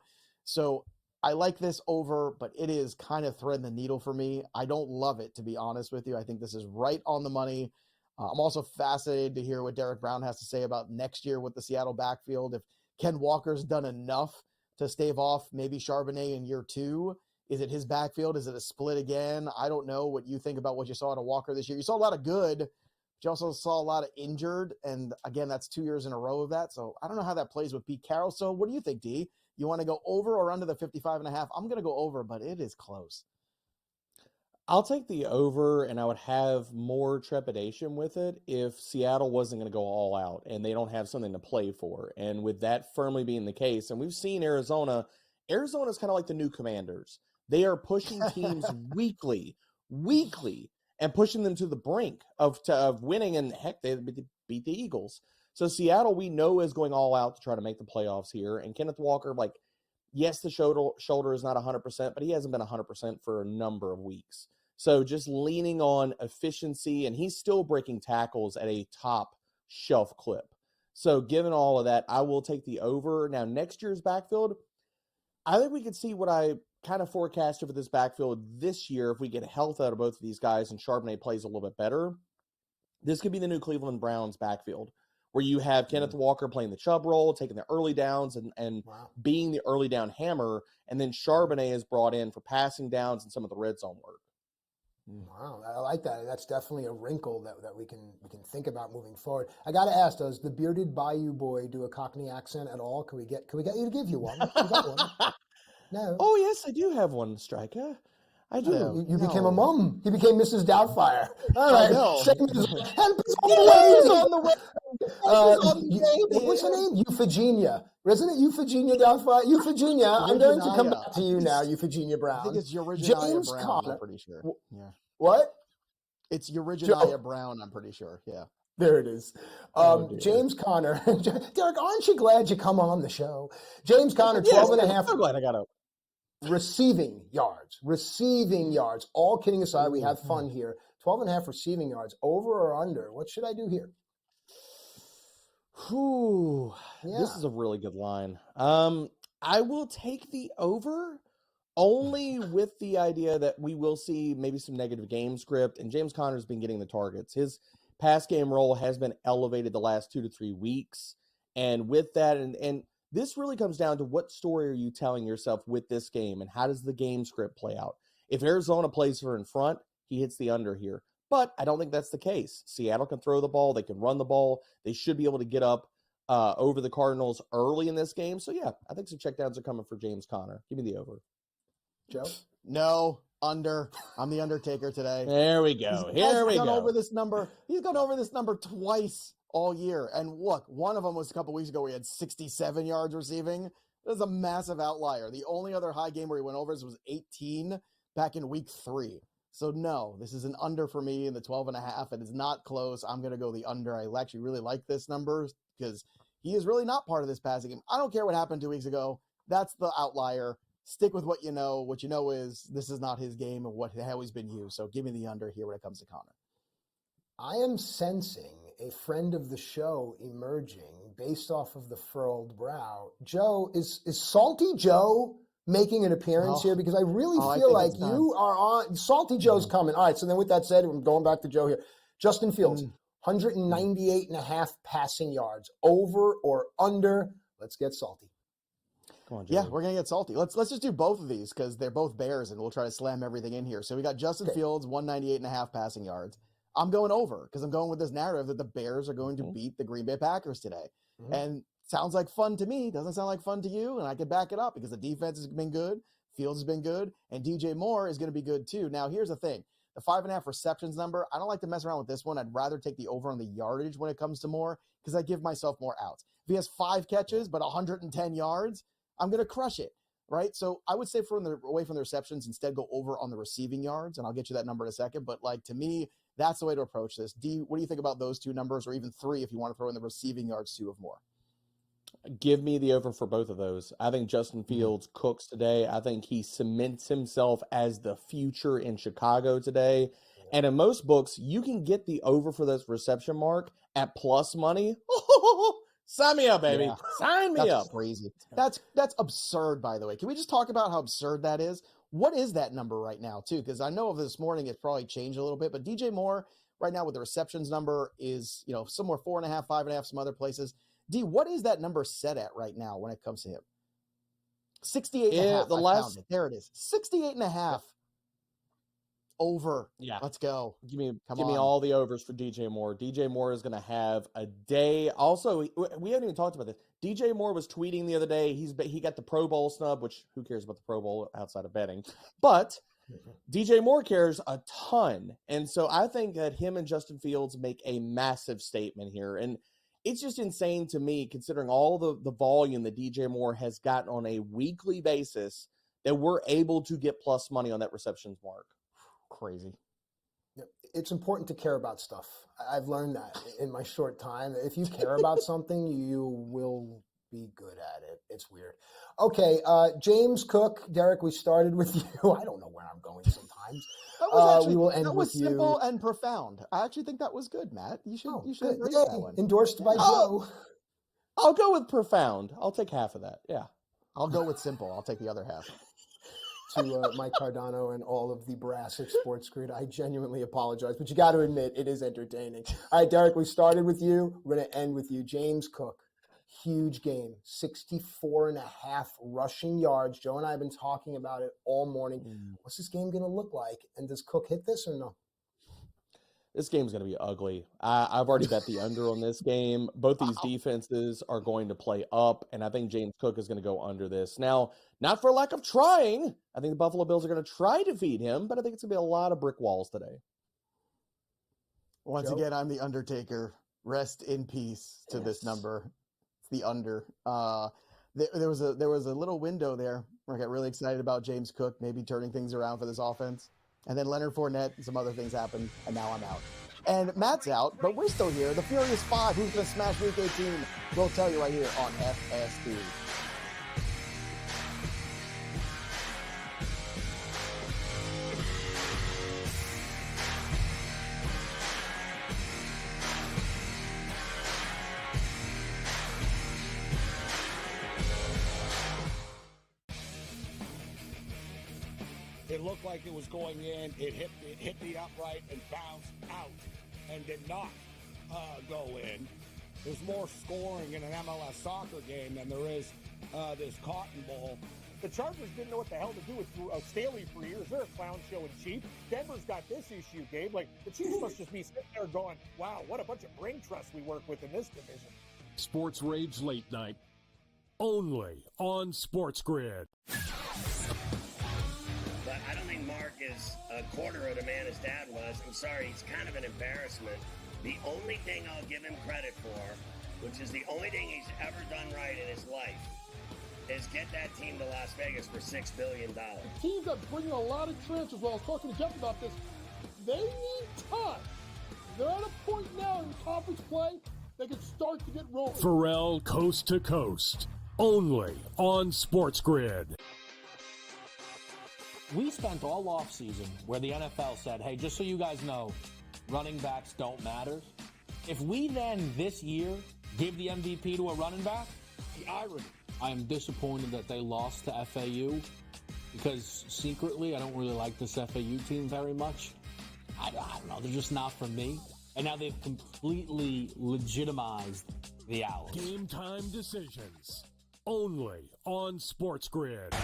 [SPEAKER 13] So I like this over, but it is kind of threading the needle for me. I don't love it, to be honest with you. I think this is right on the money. I'm also fascinated to hear what Derek Brown has to say about next year with the Seattle backfield. If Ken Walker's done enough to stave off maybe Charbonnet in year 2, is it his backfield? Is it a split again? I don't know what you think about what you saw out of Walker this year. You saw a lot of good, but you also saw a lot of injured. And again, that's 2 years in a row of that. So I don't know how that plays with Pete Carroll. So what do you think, D? You want to go over or under the 55.5? I'm going to go over, but it is close.
[SPEAKER 2] I'll take the over, and I would have more trepidation with it if Seattle wasn't going to go all out and they don't have something to play for. And with that firmly being the case, and we've seen Arizona's kind of like the new Commanders. They are pushing teams weekly,
[SPEAKER 14] and pushing them to the brink of winning. And heck, they beat the Eagles. So Seattle, we know, is going all out to try to make the playoffs here. And Kenneth Walker, like, yes, the shoulder is not 100%, but he hasn't been 100% for a number of weeks. So just leaning on efficiency, and he's still breaking tackles at a top shelf clip. So given all of that, I will take the over. Now, next year's backfield, I think we could see what I kind of forecasted for this backfield this year if we get health out of both of these guys and Charbonnet plays a little bit better. This could be the new Cleveland Browns backfield, where you have Kenneth Walker playing the Chubb role, taking the early downs and being the early down hammer, and then Charbonnet is brought in for passing downs and some of the red zone work.
[SPEAKER 1] Wow, I like that. That's definitely a wrinkle that we can think about moving forward. I got to ask, does the bearded Bayou boy do a Cockney accent at all? Can we get you to give you one? You got one? No.
[SPEAKER 14] Oh yes, I do have one, Striker. I do.
[SPEAKER 1] No, you became a mum. You became Mrs. Doubtfire. All right. Help is on the way. What's her name? Euphigenia. Isn't it Euphigenia Doubtfire? Euphigenia. I'm going to come back to you now, Euphigenia Brown.
[SPEAKER 13] I think it's Eugenia
[SPEAKER 1] James
[SPEAKER 13] Brown,
[SPEAKER 1] Conner.
[SPEAKER 13] I'm pretty sure. Yeah.
[SPEAKER 1] What?
[SPEAKER 13] It's Eugenia Brown, I'm pretty sure. Yeah.
[SPEAKER 1] There it is. James Conner. Derek, aren't you glad you come on the show? James Conner, 12 and a half.
[SPEAKER 14] I'm so glad I got up.
[SPEAKER 1] Receiving yards. All kidding aside, we have fun here. 12 and a half receiving yards. Over or under? What should I do here?
[SPEAKER 14] Whew. Yeah. This is a really good line. I will take the over, only with the idea that we will see maybe some negative game script, and James Conner's been getting the targets. His pass game role has been elevated the last 2 to 3 weeks, and with that, and this really comes down to what story are you telling yourself with this game, and how does the game script play out? If Arizona plays for in front, he hits the under here. But I don't think that's the case. Seattle can throw the ball. They can run the ball. They should be able to get up over the Cardinals early in this game. So, yeah, I think some checkdowns are coming for James Conner. Give me the over.
[SPEAKER 1] Joe?
[SPEAKER 13] No, under. I'm the Undertaker today.
[SPEAKER 14] There we go. Here we go.
[SPEAKER 13] He's gone over this number twice all year. And look, one of them was a couple weeks ago where he had 67 yards receiving. That is a massive outlier. The only other high game where he went over was 18 back in week 3. So no, this is an under for me in the 12 and a half. It is not close. I'm going to go the under. I actually really like this number because he is really not part of this passing game. I don't care what happened 2 weeks ago. That's the outlier. Stick with what you know. What you know is this is not his game and how he's been used. So give me the under here when it comes to Conner.
[SPEAKER 1] I am sensing a friend of the show emerging based off of the furrowed brow. Joe, is Salty Joe making an appearance here? Because I really feel like you are on. Salty Joe's coming. All right, so then with that said, I'm going back to Joe here. Justin Fields, 198 and a half passing yards. Over or under? Let's get salty.
[SPEAKER 14] Come on,
[SPEAKER 13] yeah, we're going to get salty. Let's just do both of these because they're both Bears, and we'll try to slam everything in here. So we got Justin Fields, 198 and a half passing yards. I'm going over because I'm going with this narrative that the Bears are going to beat the Green Bay Packers today. And sounds like fun to me. Doesn't sound like fun to you. And I can back it up because the defense has been good. Fields has been good. And DJ Moore is going to be good too. Now, here's the thing. The 5.5 receptions number, I don't like to mess around with this one. I'd rather take the over on the yardage when it comes to Moore because I give myself more outs. If he has 5 catches but 110 yards, I'm going to crush it, right? So I would say away from the receptions, instead go over on the receiving yards, and I'll get you that number in a second. But like to me, that's the way to approach this. D, what do you think about those 2 numbers, or even 3 if you want to throw in the receiving yards too of Moore?
[SPEAKER 14] Give me the over for both of those. I think Justin Fields cooks today. I think he cements himself as the future in Chicago today. And in most books, you can get the over for this reception mark at plus money. Sign me up, baby.
[SPEAKER 13] Yeah.
[SPEAKER 14] Sign me up.
[SPEAKER 13] That's crazy. That's absurd, by the way. Can we just talk about how absurd that is? What is that number right now, too? Because I know of this morning it's probably changed a little bit, but DJ Moore right now with the receptions number is, somewhere 4.5, 5.5, some other places. D, what is that number set at right now when it comes to him? 68 and a half. There it is. 68 and a half. Over.
[SPEAKER 14] Yeah.
[SPEAKER 13] Let's go.
[SPEAKER 14] Give me all the overs for DJ Moore. DJ Moore is going to have a day. Also, we haven't even talked about this. DJ Moore was tweeting the other day. He got the Pro Bowl snub, which who cares about the Pro Bowl outside of betting? But DJ Moore cares a ton. And so I think that him and Justin Fields make a massive statement here. And it's just insane to me, considering all the volume that DJ Moore has gotten on a weekly basis, that we're able to get plus money on that receptions mark.
[SPEAKER 13] Crazy.
[SPEAKER 1] It's important to care about stuff. I've learned that in my short time. If you care about something, you will be good at it. It's weird. Okay, James Cook, Derek, we started with you. I don't know where I'm going sometimes. We will end with you.
[SPEAKER 2] Simple and profound. I actually think that was good, Matt. You should embrace
[SPEAKER 1] Yay,
[SPEAKER 2] that one.
[SPEAKER 1] endorsed by Joe.
[SPEAKER 14] I'll go with profound. I'll take half of that. Yeah.
[SPEAKER 2] I'll go with simple. I'll take the other half.
[SPEAKER 1] To Mike Cardano and all of the brass at SportsGrid, I genuinely apologize, but you got to admit it is entertaining. All right, Derek, we started with you. We're going to end with you. James Cook, huge game, 64.5 rushing yards. Joe and I have been talking about it all morning. What's this game going to look like? And does Cook hit this or no?
[SPEAKER 14] This game's going to be ugly. I've already bet the under on this game. Both these defenses are going to play up, and I think James Cook is going to go under this. Now, not for lack of trying. I think the Buffalo Bills are going to try to feed him, but I think it's going to be a lot of brick walls today.
[SPEAKER 2] Once again, I'm the Undertaker. Rest in peace to this number. It's the under. There was a little window there where I got really excited about James Cook maybe turning things around for this offense. And then Leonard Fournette and some other things happened, and now I'm out. And Matt's out, but we're still here. The Furious Five, who's going to smash Week 18? We'll tell you right here on FS3.
[SPEAKER 3] It looked like it was going in. It hit the upright and bounced out and did not go in. There's more scoring in an MLS soccer game than there is this Cotton Bowl.
[SPEAKER 4] The Chargers didn't know what the hell to do with Staley for years. They're a clown show in Chief. Denver's got this issue, Gabe. Like, the Chiefs must just be sitting there going, wow, what a bunch of brain trust we work with in this division.
[SPEAKER 5] Sports Rage Late Night, only on SportsGrid.
[SPEAKER 6] But I don't think Mark is a quarter of the man his dad was. I'm sorry, he's kind of an embarrassment. The only thing I'll give him credit for, which is the only thing he's ever done right in his life, is get that team to Las Vegas for $6 billion.
[SPEAKER 7] The teams that bring in a lot of transfers, well, I was talking to Jeff about this, they need time. They're at a point now in conference play, they can start to get rolling.
[SPEAKER 5] Pharrell Coast to Coast, only on SportsGrid.
[SPEAKER 8] We spent all offseason where the NFL said, hey, just so you guys know, running backs don't matter. If we then this year give the MVP to a running back, the irony. I am disappointed that they lost to FAU because secretly I don't really like this FAU team very much. I don't know, they're just not for me. And now they've completely legitimized the Owls.
[SPEAKER 5] Game time decisions, only on SportsGrid.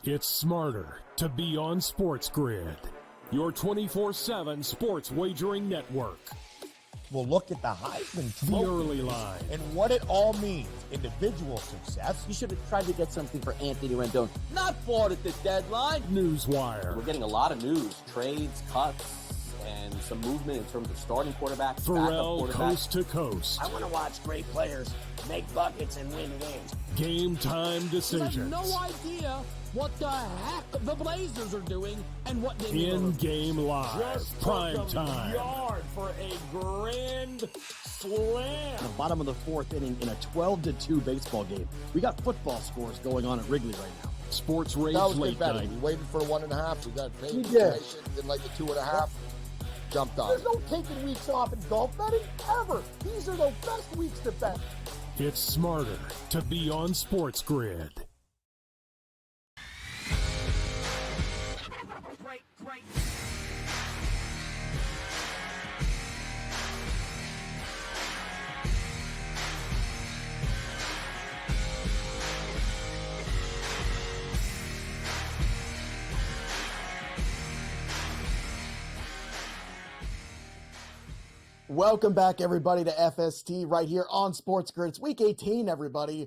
[SPEAKER 5] It's smarter to be on SportsGrid, your 24/7 sports wagering network.
[SPEAKER 9] We'll look at the Heisman
[SPEAKER 5] The
[SPEAKER 9] Trophy
[SPEAKER 5] early line.
[SPEAKER 9] and what it all means. Individual success.
[SPEAKER 12] You should have tried to get something for Anthony Rendon. Not bought at the deadline.
[SPEAKER 5] Newswire.
[SPEAKER 10] We're getting a lot of news, trades, cuts, and some movement in terms of starting quarterbacks,
[SPEAKER 5] Pharrell
[SPEAKER 10] backup quarterbacks.
[SPEAKER 5] Coast to Coast.
[SPEAKER 12] I want to watch great players make buckets and win games.
[SPEAKER 5] Game time
[SPEAKER 7] I have
[SPEAKER 5] decisions.
[SPEAKER 7] no idea what the heck the Blazers are doing and what they need.
[SPEAKER 5] In-game live.
[SPEAKER 3] Just
[SPEAKER 5] Prime
[SPEAKER 3] took them
[SPEAKER 5] time.
[SPEAKER 3] yard for a grand slam.
[SPEAKER 11] The bottom of the fourth inning in a 12-2 baseball game. We got football scores going on at Wrigley right now.
[SPEAKER 5] Sports Rage
[SPEAKER 9] That was
[SPEAKER 5] Late
[SPEAKER 9] good betting.
[SPEAKER 5] Night.
[SPEAKER 9] We waited for 1.5. We got paid.
[SPEAKER 1] We did.
[SPEAKER 9] Didn't like the 2.5. Jumped on.
[SPEAKER 7] There's no taking weeks off in golf betting ever. These are the best weeks to bet.
[SPEAKER 5] It's smarter to be on SportsGrid.
[SPEAKER 2] Welcome back, everybody, to FST right here on SportsGrid. It's Week 18, everybody.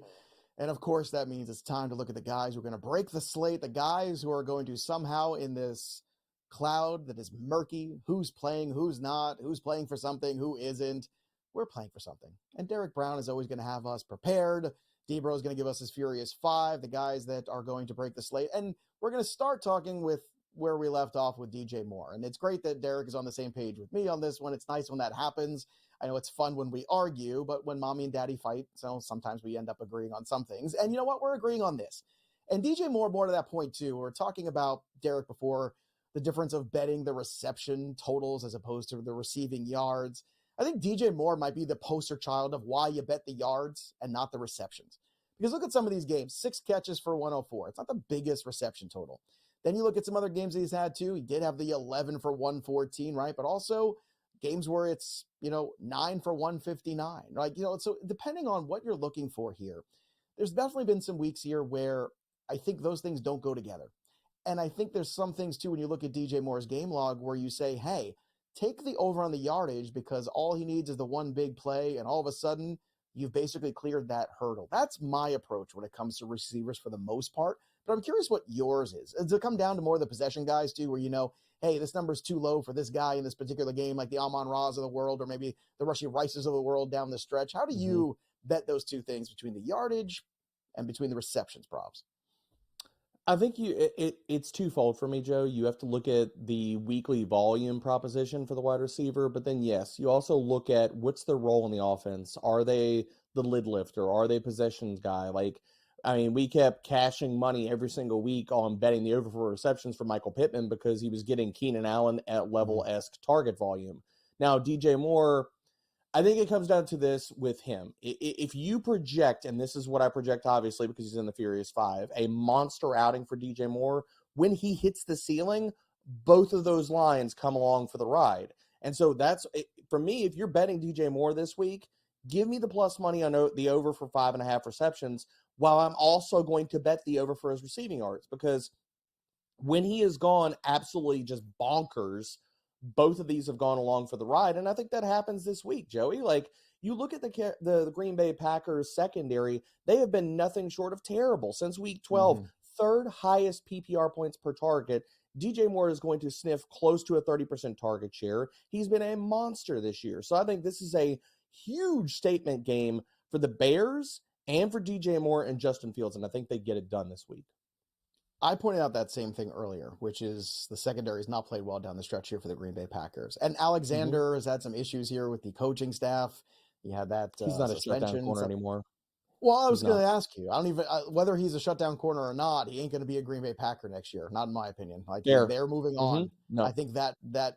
[SPEAKER 2] And, of course, that means it's time to look at the guys who are going to break the slate, the guys who are going to somehow in this cloud that is murky, who's playing, who's not, who's playing for something, who isn't. We're playing for something. And Derek Brown is always going to have us prepared. Debro is going to give us his Furious Five, the guys that are going to break the slate. And we're going to start talking with where we left off with DJ Moore. And it's great that Derek is on the same page with me on this one. It's nice when that happens. I know it's fun when we argue, but when mommy and daddy fight, so sometimes we end up agreeing on some things. And you know what? We're agreeing on this. And DJ Moore, more to that point too, we're talking about Derek before, the difference of betting the reception totals as opposed to the receiving yards. I think DJ Moore might be the poster child of why you bet the yards and not the receptions. Because look at some of these games, 6 catches for 104. It's not the biggest reception total. Then you look at some other games that he's had too. He did have the 11 for 114, right? But also games where it's, 9 for 159, right? So depending on what you're looking for here, there's definitely been some weeks here where I think those things don't go together. And I think there's some things too when you look at DJ Moore's game log where you say, hey, take the over on the yardage because all he needs is the one big play and all of a sudden you've basically cleared that hurdle. That's my approach when it comes to receivers for the most part. But I'm curious what yours is. Does it come down to more of the possession guys too, where hey, this number's too low for this guy in this particular game, like the Amon-Ra's of the world, or maybe the Rashee Rices of the world down the stretch? How do you bet those two things between the yardage and between the receptions props?
[SPEAKER 14] I think it's twofold for me, Joe. You have to look at the weekly volume proposition for the wide receiver, but then yes, you also look at what's their role in the offense. Are they the lid lifter? Are they possessions guy? We kept cashing money every single week on betting the over for receptions for Michael Pittman because he was getting Keenan Allen at level-esque target volume. Now, DJ Moore, I think it comes down to this with him. If you project, and this is what I project, obviously, because he's in the Furious Five, a monster outing for DJ Moore, when he hits the ceiling, both of those lines come along for the ride. And so that's, for me, if you're betting DJ Moore this week, give me the plus money on the over for 5.5 receptions, while I'm also going to bet the over for his receiving yards, because when he has gone absolutely just bonkers, both of these have gone along for the ride, and I think that happens this week, Joey. You look at the Green Bay Packers secondary, they have been nothing short of terrible since week 12, third highest PPR points per target. DJ Moore is going to sniff close to a 30% target share. He's been a monster this year, so I think this is a huge statement game for the Bears and for DJ Moore and Justin Fields, and I think they get it done this week.
[SPEAKER 2] I pointed out that same thing earlier, which is the secondary has not played well down the stretch here for the Green Bay Packers. And Alexander has had some issues here with the coaching staff. He had that
[SPEAKER 14] he's not
[SPEAKER 2] suspension.
[SPEAKER 14] a shutdown corner anymore.
[SPEAKER 2] Well, I was going to ask you. I don't even whether he's a shutdown corner or not. He ain't going to be a Green Bay Packer next year, not in my opinion. They're moving on.
[SPEAKER 14] No.
[SPEAKER 2] I think that that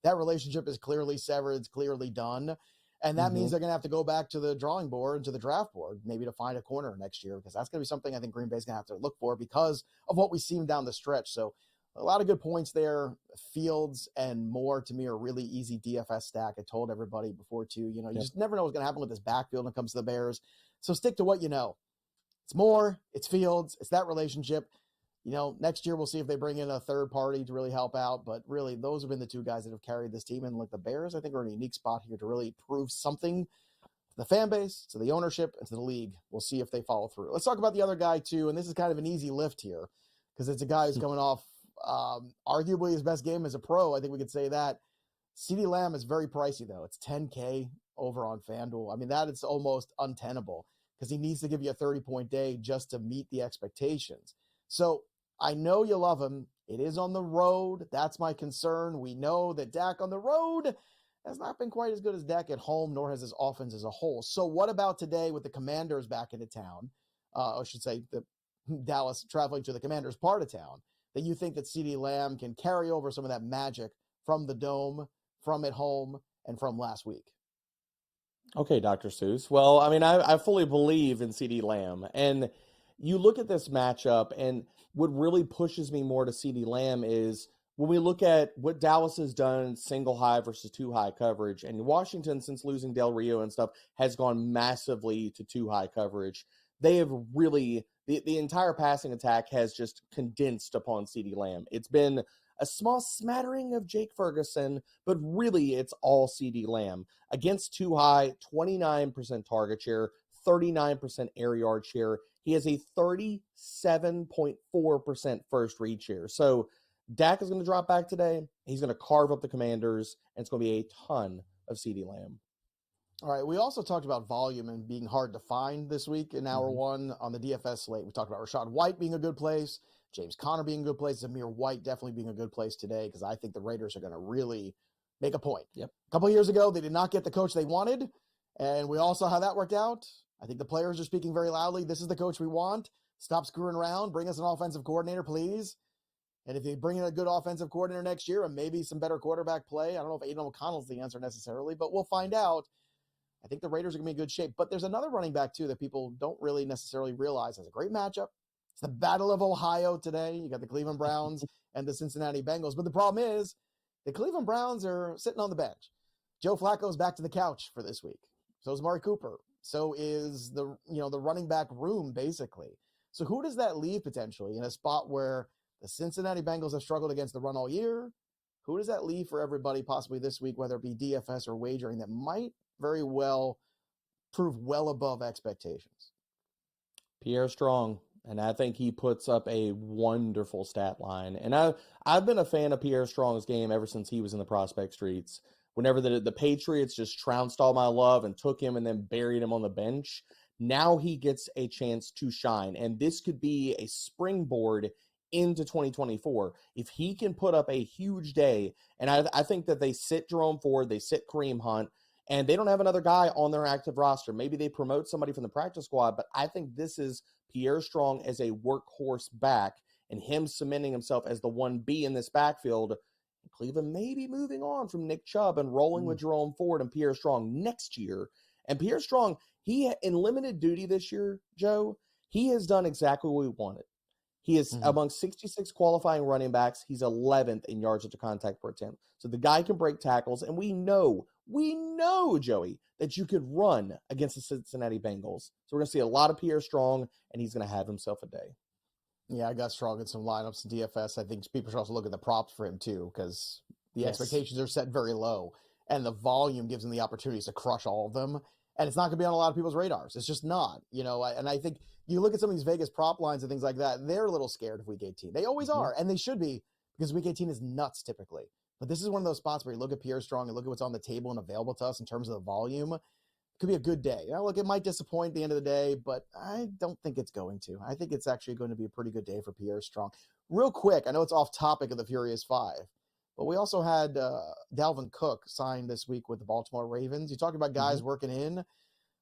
[SPEAKER 2] relationship is clearly severed. It's clearly done. And that means they're going to have to go back to the drawing board and to the draft board, maybe to find a corner next year, because that's going to be something I think Green Bay's going to have to look for because of what we've seen down the stretch. So a lot of good points there. Fields and Moore, to me, are really easy DFS stack. I told everybody before, too. You just never know what's going to happen with this backfield when it comes to the Bears. So stick to what you know. It's Moore, it's Fields, it's that relationship. Next year we'll see if they bring in a third party to really help out. But really, those have been the two guys that have carried this team. And the Bears, I think, are in a unique spot here to really prove something to the fan base, to the ownership, and to the league. We'll see if they follow through. Let's talk about the other guy, too. And this is kind of an easy lift here because it's a guy who's coming off arguably his best game as a pro. I think we could say that. CeeDee Lamb is very pricey, though. It's $10K over on FanDuel. I mean, that is almost untenable because he needs to give you a 30-point day just to meet the expectations. So I know you love him. It is on the road. That's my concern. We know that Dak on the road has not been quite as good as Dak at home, nor has his offense as a whole. So what about today with the Commanders back into town? I should say the Dallas traveling to the Commanders part of town, that you think that CeeDee Lamb can carry over some of that magic from the Dome, from at home, and from last week?
[SPEAKER 14] Okay, Dr. Seuss. Well, I mean, I fully believe in CeeDee Lamb. And you look at this matchup, and what really pushes me more to CeeDee Lamb is when we look at what Dallas has done single high versus two high coverage, and Washington, since losing Del Rio and stuff, has gone massively to two high coverage. They have really, the entire passing attack has just condensed upon CeeDee Lamb. It's been a small smattering of Jake Ferguson, but really it's all CeeDee Lamb. Against Too High, 29% target share, 39% air yard share. He has a 37.4% first read share. So Dak is going to drop back today. He's going to carve up the Commanders, and it's going to be a ton of CeeDee Lamb.
[SPEAKER 2] All right, we also talked about volume and being hard to find this week in hour one on the DFS slate. We talked about Rashad White being a good place, James Conner being a good place, Zamir White definitely being a good place today because I think the Raiders are going to really make a point.
[SPEAKER 14] Yep.
[SPEAKER 2] A couple of years ago, they did not get the coach they wanted, and we all saw how that worked out. I think the players are speaking very loudly. This is the coach we want. Stop screwing around. Bring us an offensive coordinator, please. And if they bring in a good offensive coordinator next year and maybe some better quarterback play, I don't know if Aiden O'Connell's the answer necessarily, but we'll find out. I think the Raiders are going to be in good shape. But there's another running back, too, that people don't really necessarily realize has a great matchup. It's the Battle of Ohio today. You got the Cleveland Browns and the Cincinnati Bengals. But the problem is the Cleveland Browns are sitting on the bench. Joe Flacco's back to the couch for this week. So is Amari Cooper. So is the running back room, basically. So who does that leave potentially in a spot where the Cincinnati Bengals have struggled against the run all year? Who does that leave for everybody possibly this week, whether it be DFS or wagering, that might very well prove well above expectations?
[SPEAKER 14] Pierre Strong, and I think he puts up a wonderful stat line. And I've been a fan of Pierre Strong's game ever since he was in the prospect streets. Whenever the Patriots just trounced all my love and took him and then buried him on the bench, now he gets a chance to shine. And this could be a springboard into 2024. If he can put up a huge day, and I think that they sit Jerome Ford, they sit Kareem Hunt, and they don't have another guy on their active roster. Maybe they promote somebody from the practice squad, but I think this is Pierre Strong as a workhorse back and him cementing himself as the 1B in this backfield. Cleveland may be moving on from Nick Chubb and rolling with Jerome Ford and Pierre Strong next year. And Pierre Strong, he in limited duty this year, Joe, he has done exactly what we wanted. He is among 66 qualifying running backs. He's 11th in yards after contact per attempt. So the guy can break tackles, and we know, Joey, that you could run against the Cincinnati Bengals. So we're going to see a lot of Pierre Strong, and he's going to have himself a day.
[SPEAKER 2] Yeah, I got Strong in some lineups in DFS. I think people should also look at the props for him, too, because the expectations are set very low, and the volume gives him the opportunities to crush all of them. And it's not going to be on a lot of people's radars. It's just not, and I think you look at some of these Vegas prop lines and things like that, they're a little scared of Week 18. They always are, and they should be, because Week 18 is nuts typically. But this is one of those spots where you look at Pierre Strong and look at what's on the table and available to us in terms of the volume. It could be a good day. Look, it might disappoint at the end of the day, but I don't think it's going to. I think it's actually going to be a pretty good day for Pierre Strong. Real quick, I know it's off topic of the Furious Five, but we also had Dalvin Cook signed this week with the Baltimore Ravens. You talked about guys working in.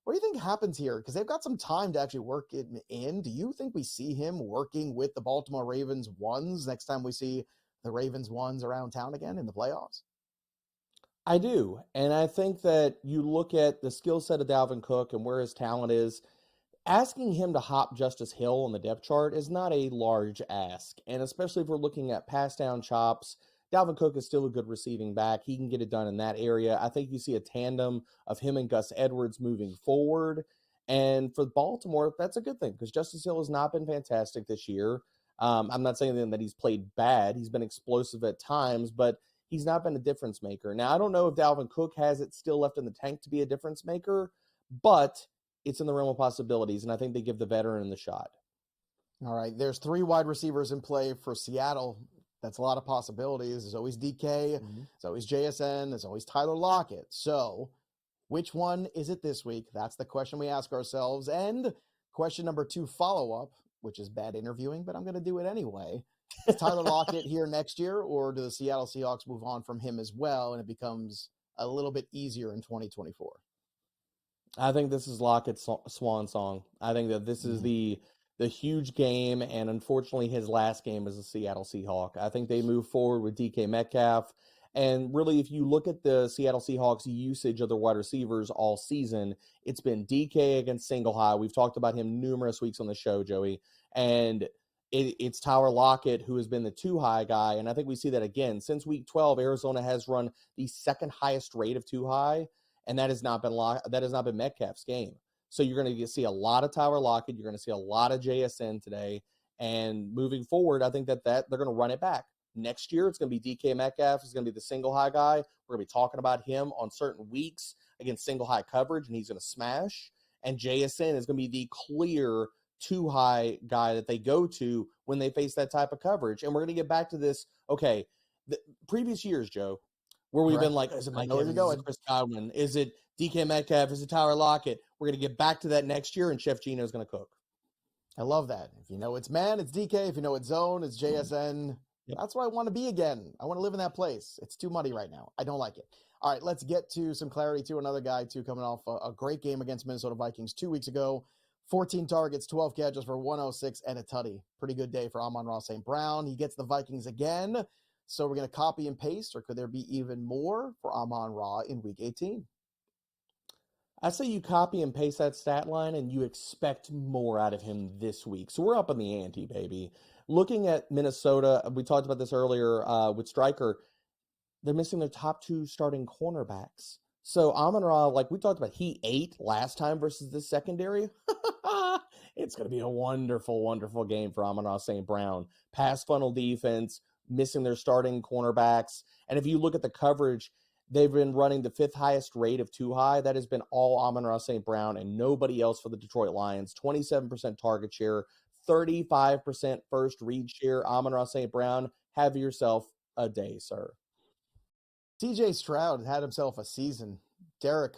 [SPEAKER 2] What do you think happens here? Because they've got some time to actually work it in. Do you think we see him working with the Baltimore Ravens ones next time we see the Ravens ones around town again in the playoffs?
[SPEAKER 14] I do. And I think that you look at the skill set of Dalvin Cook and where his talent is, asking him to hop Justice Hill on the depth chart is not a large ask. And especially if we're looking at pass down chops, Dalvin Cook is still a good receiving back. He can get it done in that area. I think you see a tandem of him and Gus Edwards moving forward. And for Baltimore, that's a good thing because Justice Hill has not been fantastic this year. I'm not saying that he's played bad. He's been explosive at times, but he's not been a difference maker. Now, I don't know if Dalvin Cook has it still left in the tank to be a difference maker, but it's in the realm of possibilities, and I think they give the veteran the shot.
[SPEAKER 2] All right, there's 3 wide receivers in play for Seattle. That's a lot of possibilities. There's always DK. There's always JSN. There's always Tyler Lockett. So which one is it this week? That's the question we ask ourselves. And question number 2 follow-up, which is bad interviewing, but I'm going to do it anyway. Is Tyler Lockett here next year, or do the Seattle Seahawks move on from him as well, and it becomes a little bit easier in 2024?
[SPEAKER 14] I think this is Lockett's swan song. I think that this is the huge game, and unfortunately his last game as a Seattle Seahawk. I think they move forward with DK Metcalf, and really if you look at the Seattle Seahawks usage of their wide receivers all season, it's been DK against single high. We've talked about him numerous weeks on the show, Joey, and it's Tyler Lockett who has been the 2 high guy, and I think we see that again. Since week 12, Arizona has run the second highest rate of 2 high, and that has not been Metcalf's game. So you're going to see a lot of Tyler Lockett. You're going to see a lot of JSN today. And moving forward, I think that they're going to run it back. Next year, it's going to be DK Metcalf. It's going to be the single high guy. We're going to be talking about him on certain weeks against single high coverage, and he's going to smash. And JSN is going to be the clear two high guy that they go to when they face that type of coverage. And we're going to get back to this. Okay, the previous years, Joe, where we've been like, is it Mike Evans? Is it Chris Godwin? Is it DK Metcalf? Is it Tyler Lockett? We're going to get back to that next year, and Chef Gino is going to cook.
[SPEAKER 2] I love that. If you know it's man, it's DK. If you know it's zone, it's JSN. Yep. That's where I want to be again. I want to live in that place. It's too muddy right now. I don't like it. All right, let's get to some clarity to another guy, too, coming off a great game against Minnesota Vikings 2 weeks ago. 14 targets, 12 catches for 106 and a tutty. Pretty good day for Amon-Ra St. Brown. He gets the Vikings again. So we're going to copy and paste, or could there be even more for Amon-Ra in Week 18?
[SPEAKER 14] I say you copy and paste that stat line and you expect more out of him this week. So we're up in the ante, baby. Looking at Minnesota, we talked about this earlier with Striker. They're missing their top two starting cornerbacks. So Amon-Ra, like we talked about, he ate last time versus the secondary. It's going to be a wonderful, wonderful game for Amon-Ra St. Brown. Pass funnel defense, missing their starting cornerbacks. And if you look at the coverage, they've been running the fifth highest rate of too high. That has been all Amon-Ra St. Brown and nobody else for the Detroit Lions. 27% target share, 35% first read share. Amon-Ra St. Brown, have yourself a day, sir.
[SPEAKER 2] CJ Stroud had himself a season. Derek,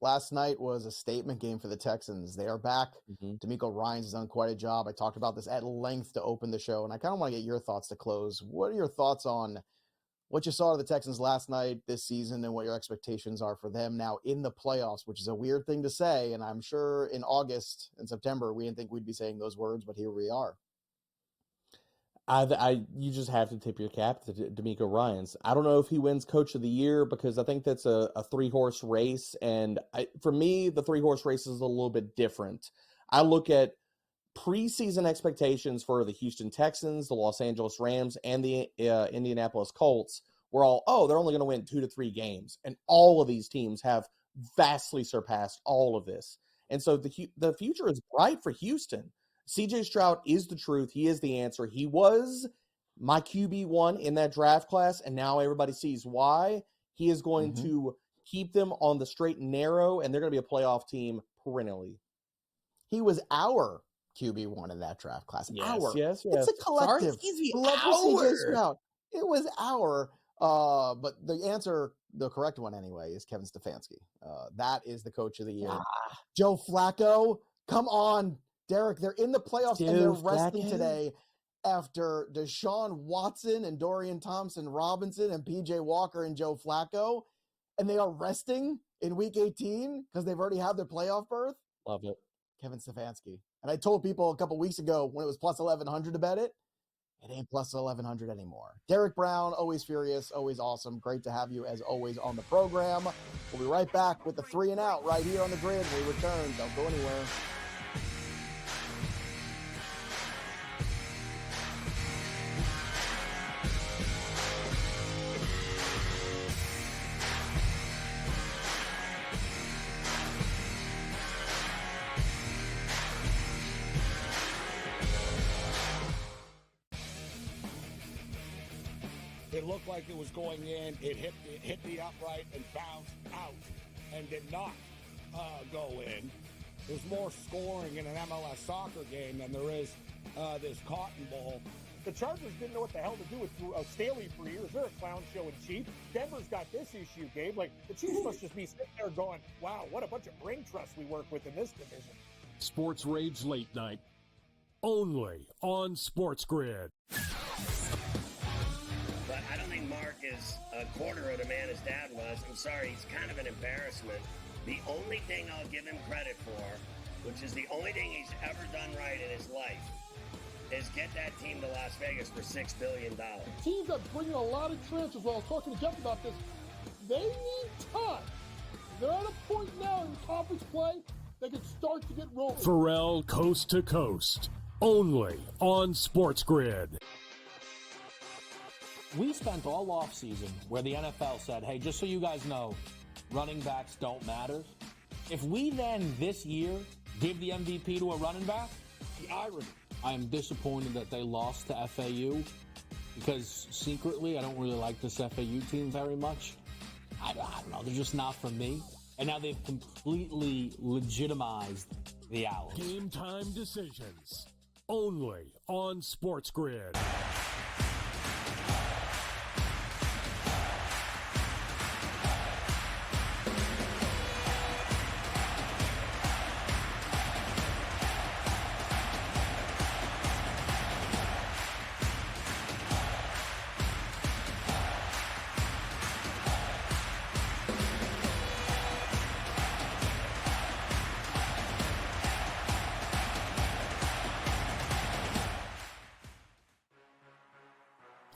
[SPEAKER 2] last night was a statement game for the Texans. They are back. DeMeco Ryans has done quite a job. I talked about this at length to open the show, and I kind of want to get your thoughts to close. What are your thoughts on what you saw of the Texans last night, this season, and what your expectations are for them now in the playoffs, which is a weird thing to say, and I'm sure in August and September we didn't think we'd be saying those words, but here we are.
[SPEAKER 14] You just have to tip your cap to DeMeco Ryans. I don't know if he wins Coach of the Year because I think that's a three-horse race, and for me, the three-horse race is a little bit different. I look at preseason expectations for the Houston Texans, the Los Angeles Rams, and the Indianapolis Colts were all, they're only going to win 2 to 3 games, and all of these teams have vastly surpassed all of this. And so the future is bright for Houston. CJ Stroud is the truth. He is the answer. He was my QB1 in that draft class, and now everybody sees why. He is going to keep them on the straight and narrow, and they're going to be a playoff team perennially.
[SPEAKER 2] He was our QB1 in that draft class.
[SPEAKER 14] Yes.
[SPEAKER 2] It's a collective.
[SPEAKER 14] Love
[SPEAKER 2] CJ Stroud. It was our. But the answer, the correct one anyway, is Kevin Stefanski. That is the Coach of the Year. Joe Flacco, come on. Derek, they're in the playoffs and they're resting today after Deshaun Watson and Dorian Thompson-Robinson and P.J. Walker and Joe Flacco, and they are resting in Week 18 because they've already had their playoff berth.
[SPEAKER 14] Love it.
[SPEAKER 2] Kevin Stefanski. And I told people a couple weeks ago when it was plus 1,100 to bet it, it ain't plus 1,100 anymore. Derek Brown, always furious, always awesome. Great to have you as always on the program. We'll be right back with the 3 and Out right here on the grid. We return. Don't go anywhere.
[SPEAKER 3] It looked like it was going in. It hit the upright and bounced out and did not go in. There's more scoring in an MLS soccer game than there is this Cotton Bowl.
[SPEAKER 4] The Chargers didn't know what the hell to do with Staley for years. They're a clown show in Chief. Denver's got this issue, Gabe. Like, the Chiefs must just be sitting there going, wow, what a bunch of brain trust we work with in this division.
[SPEAKER 5] Sports Rage Late Night, only on SportsGrid.
[SPEAKER 6] But I don't think Mark is a quarter of the man his dad was. I'm sorry, he's kind of an embarrassment. The only thing I'll give him credit for, which is the only thing he's ever done right in his life, is get that team to Las Vegas for $6 billion.
[SPEAKER 7] Teams that bring in a lot of transfers. While I was talking to Jeff about this, they need time. They're at a point now in conference play they can start to get rolling.
[SPEAKER 5] Pharrell Coast to Coast, only on SportsGrid.
[SPEAKER 8] We spent all offseason where the NFL said, hey, just so you guys know, running backs don't matter. If we then this year give the MVP to a running back, the irony. I am disappointed that they lost to FAU. because secretly I don't really like this FAU team very much. I don't know. They're just not for me. And now they've completely legitimized the Owls.
[SPEAKER 5] Game time decisions. Only on SportsGrid.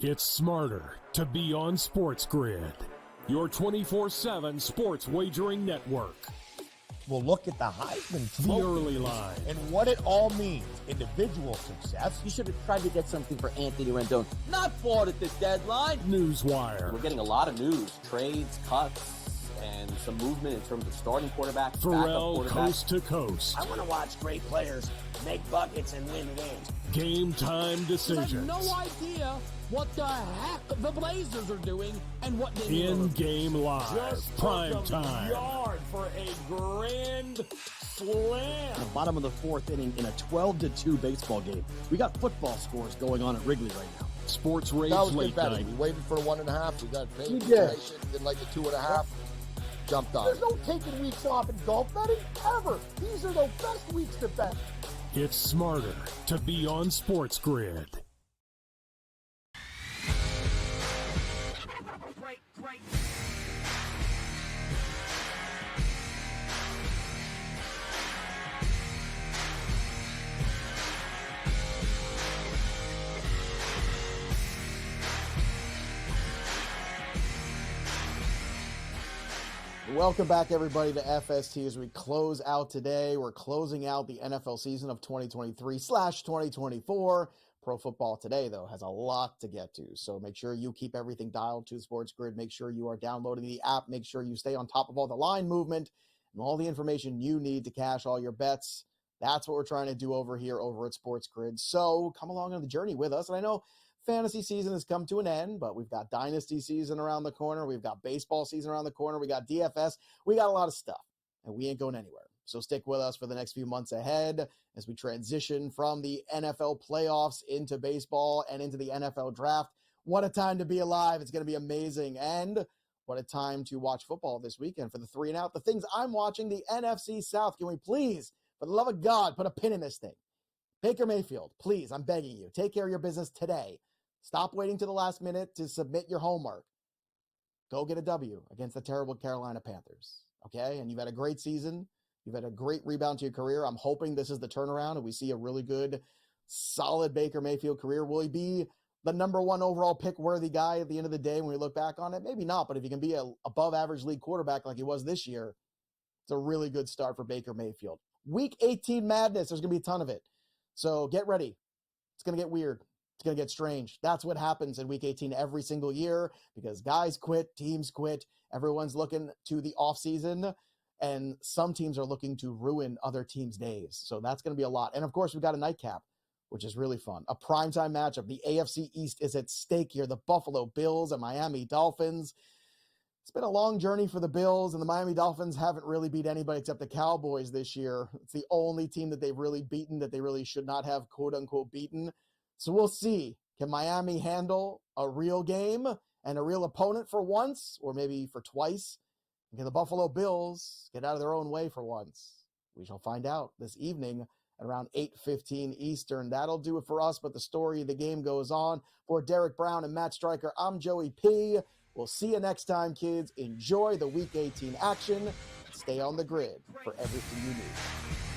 [SPEAKER 5] It's smarter to be on SportsGrid, your 24/7 sports wagering network.
[SPEAKER 9] We'll look at the Heisman
[SPEAKER 5] The
[SPEAKER 9] Trophy
[SPEAKER 5] early line.
[SPEAKER 9] and what it all means. Individual success.
[SPEAKER 12] You should have tried to get something for Anthony Rendon. Not bought at this deadline.
[SPEAKER 5] Newswire.
[SPEAKER 10] We're getting a lot of news, trades, cuts, and some movement in terms of starting quarterback, backup
[SPEAKER 5] Pharrell
[SPEAKER 10] quarterback.
[SPEAKER 5] coast to coast.
[SPEAKER 12] I want to watch great players make buckets and win games.
[SPEAKER 5] Game time
[SPEAKER 7] I have
[SPEAKER 5] decisions.
[SPEAKER 7] no idea what the heck the Blazers are doing and what they need.
[SPEAKER 5] In-game live.
[SPEAKER 4] Just
[SPEAKER 5] Prime
[SPEAKER 4] took 'em
[SPEAKER 5] time.
[SPEAKER 4] yard for a grand slam.
[SPEAKER 11] The bottom of the fourth inning in a 12-2 baseball game. We got football scores going on at Wrigley right now.
[SPEAKER 5] Sports
[SPEAKER 9] That
[SPEAKER 5] Rage
[SPEAKER 9] was
[SPEAKER 5] Late
[SPEAKER 9] competitive.
[SPEAKER 5] Night.
[SPEAKER 9] We waited for 1.5. We got paid.
[SPEAKER 7] We did.
[SPEAKER 9] Didn't like the 2.5. Jumped on.
[SPEAKER 7] There's no taking weeks off in golf betting ever. These are the best weeks to bet.
[SPEAKER 5] It's smarter to be on SportsGrid.
[SPEAKER 2] Welcome back, everybody, to FST as we close out today. We're closing out the NFL season of 2023/2024. Pro Football Today, though, has a lot to get to. So make sure you keep everything dialed to SportsGrid. Make sure you are downloading the app. Make sure you stay on top of all the line movement and all the information you need to cash all your bets. That's what we're trying to do over here over at SportsGrid. So come along on the journey with us. And I know fantasy season has come to an end, but we've got dynasty season around the corner. We've got baseball season around the corner. We got DFS. We got a lot of stuff, and we ain't going anywhere. So stick with us for the next few months ahead as we transition from the NFL playoffs into baseball and into the NFL draft. What a time to be alive. It's going to be amazing. And what a time to watch football this weekend for the 3 and Out. The things I'm watching, the NFC South. Can we please, for the love of God, put a pin in this thing? Baker Mayfield, please, I'm begging you, take care of your business today. Stop waiting to the last minute to submit your homework. Go get a W against the terrible Carolina Panthers, okay? And you've had a great season. You've had a great rebound to your career. I'm hoping this is the turnaround and we see a really good, solid Baker Mayfield career. Will he be the number 1 overall pick-worthy guy at the end of the day when we look back on it? Maybe not, but if he can be an above-average league quarterback like he was this year, it's a really good start for Baker Mayfield. Week 18 madness, there's going to be a ton of it. So get ready. It's going to get weird. It's going to get strange. That's what happens in week 18 every single year because guys quit, teams quit. Everyone's looking to the offseason, and some teams are looking to ruin other teams' days. So that's going to be a lot. And, of course, we've got a nightcap, which is really fun. A primetime matchup. The AFC East is at stake here. The Buffalo Bills and Miami Dolphins. It's been a long journey for the Bills, and the Miami Dolphins haven't really beat anybody except the Cowboys this year. It's the only team that they've really beaten that they really should not have, quote-unquote, beaten. So we'll see. Can Miami handle a real game and a real opponent for once, or maybe for twice? And can the Buffalo Bills get out of their own way for once? We shall find out this evening at around 8:15 Eastern. That'll do it for us, but the story of the game goes on. For Derek Brown and Matt Striker, I'm Joey P. We'll see you next time, kids. Enjoy the Week 18 action. Stay on the grid for everything you need.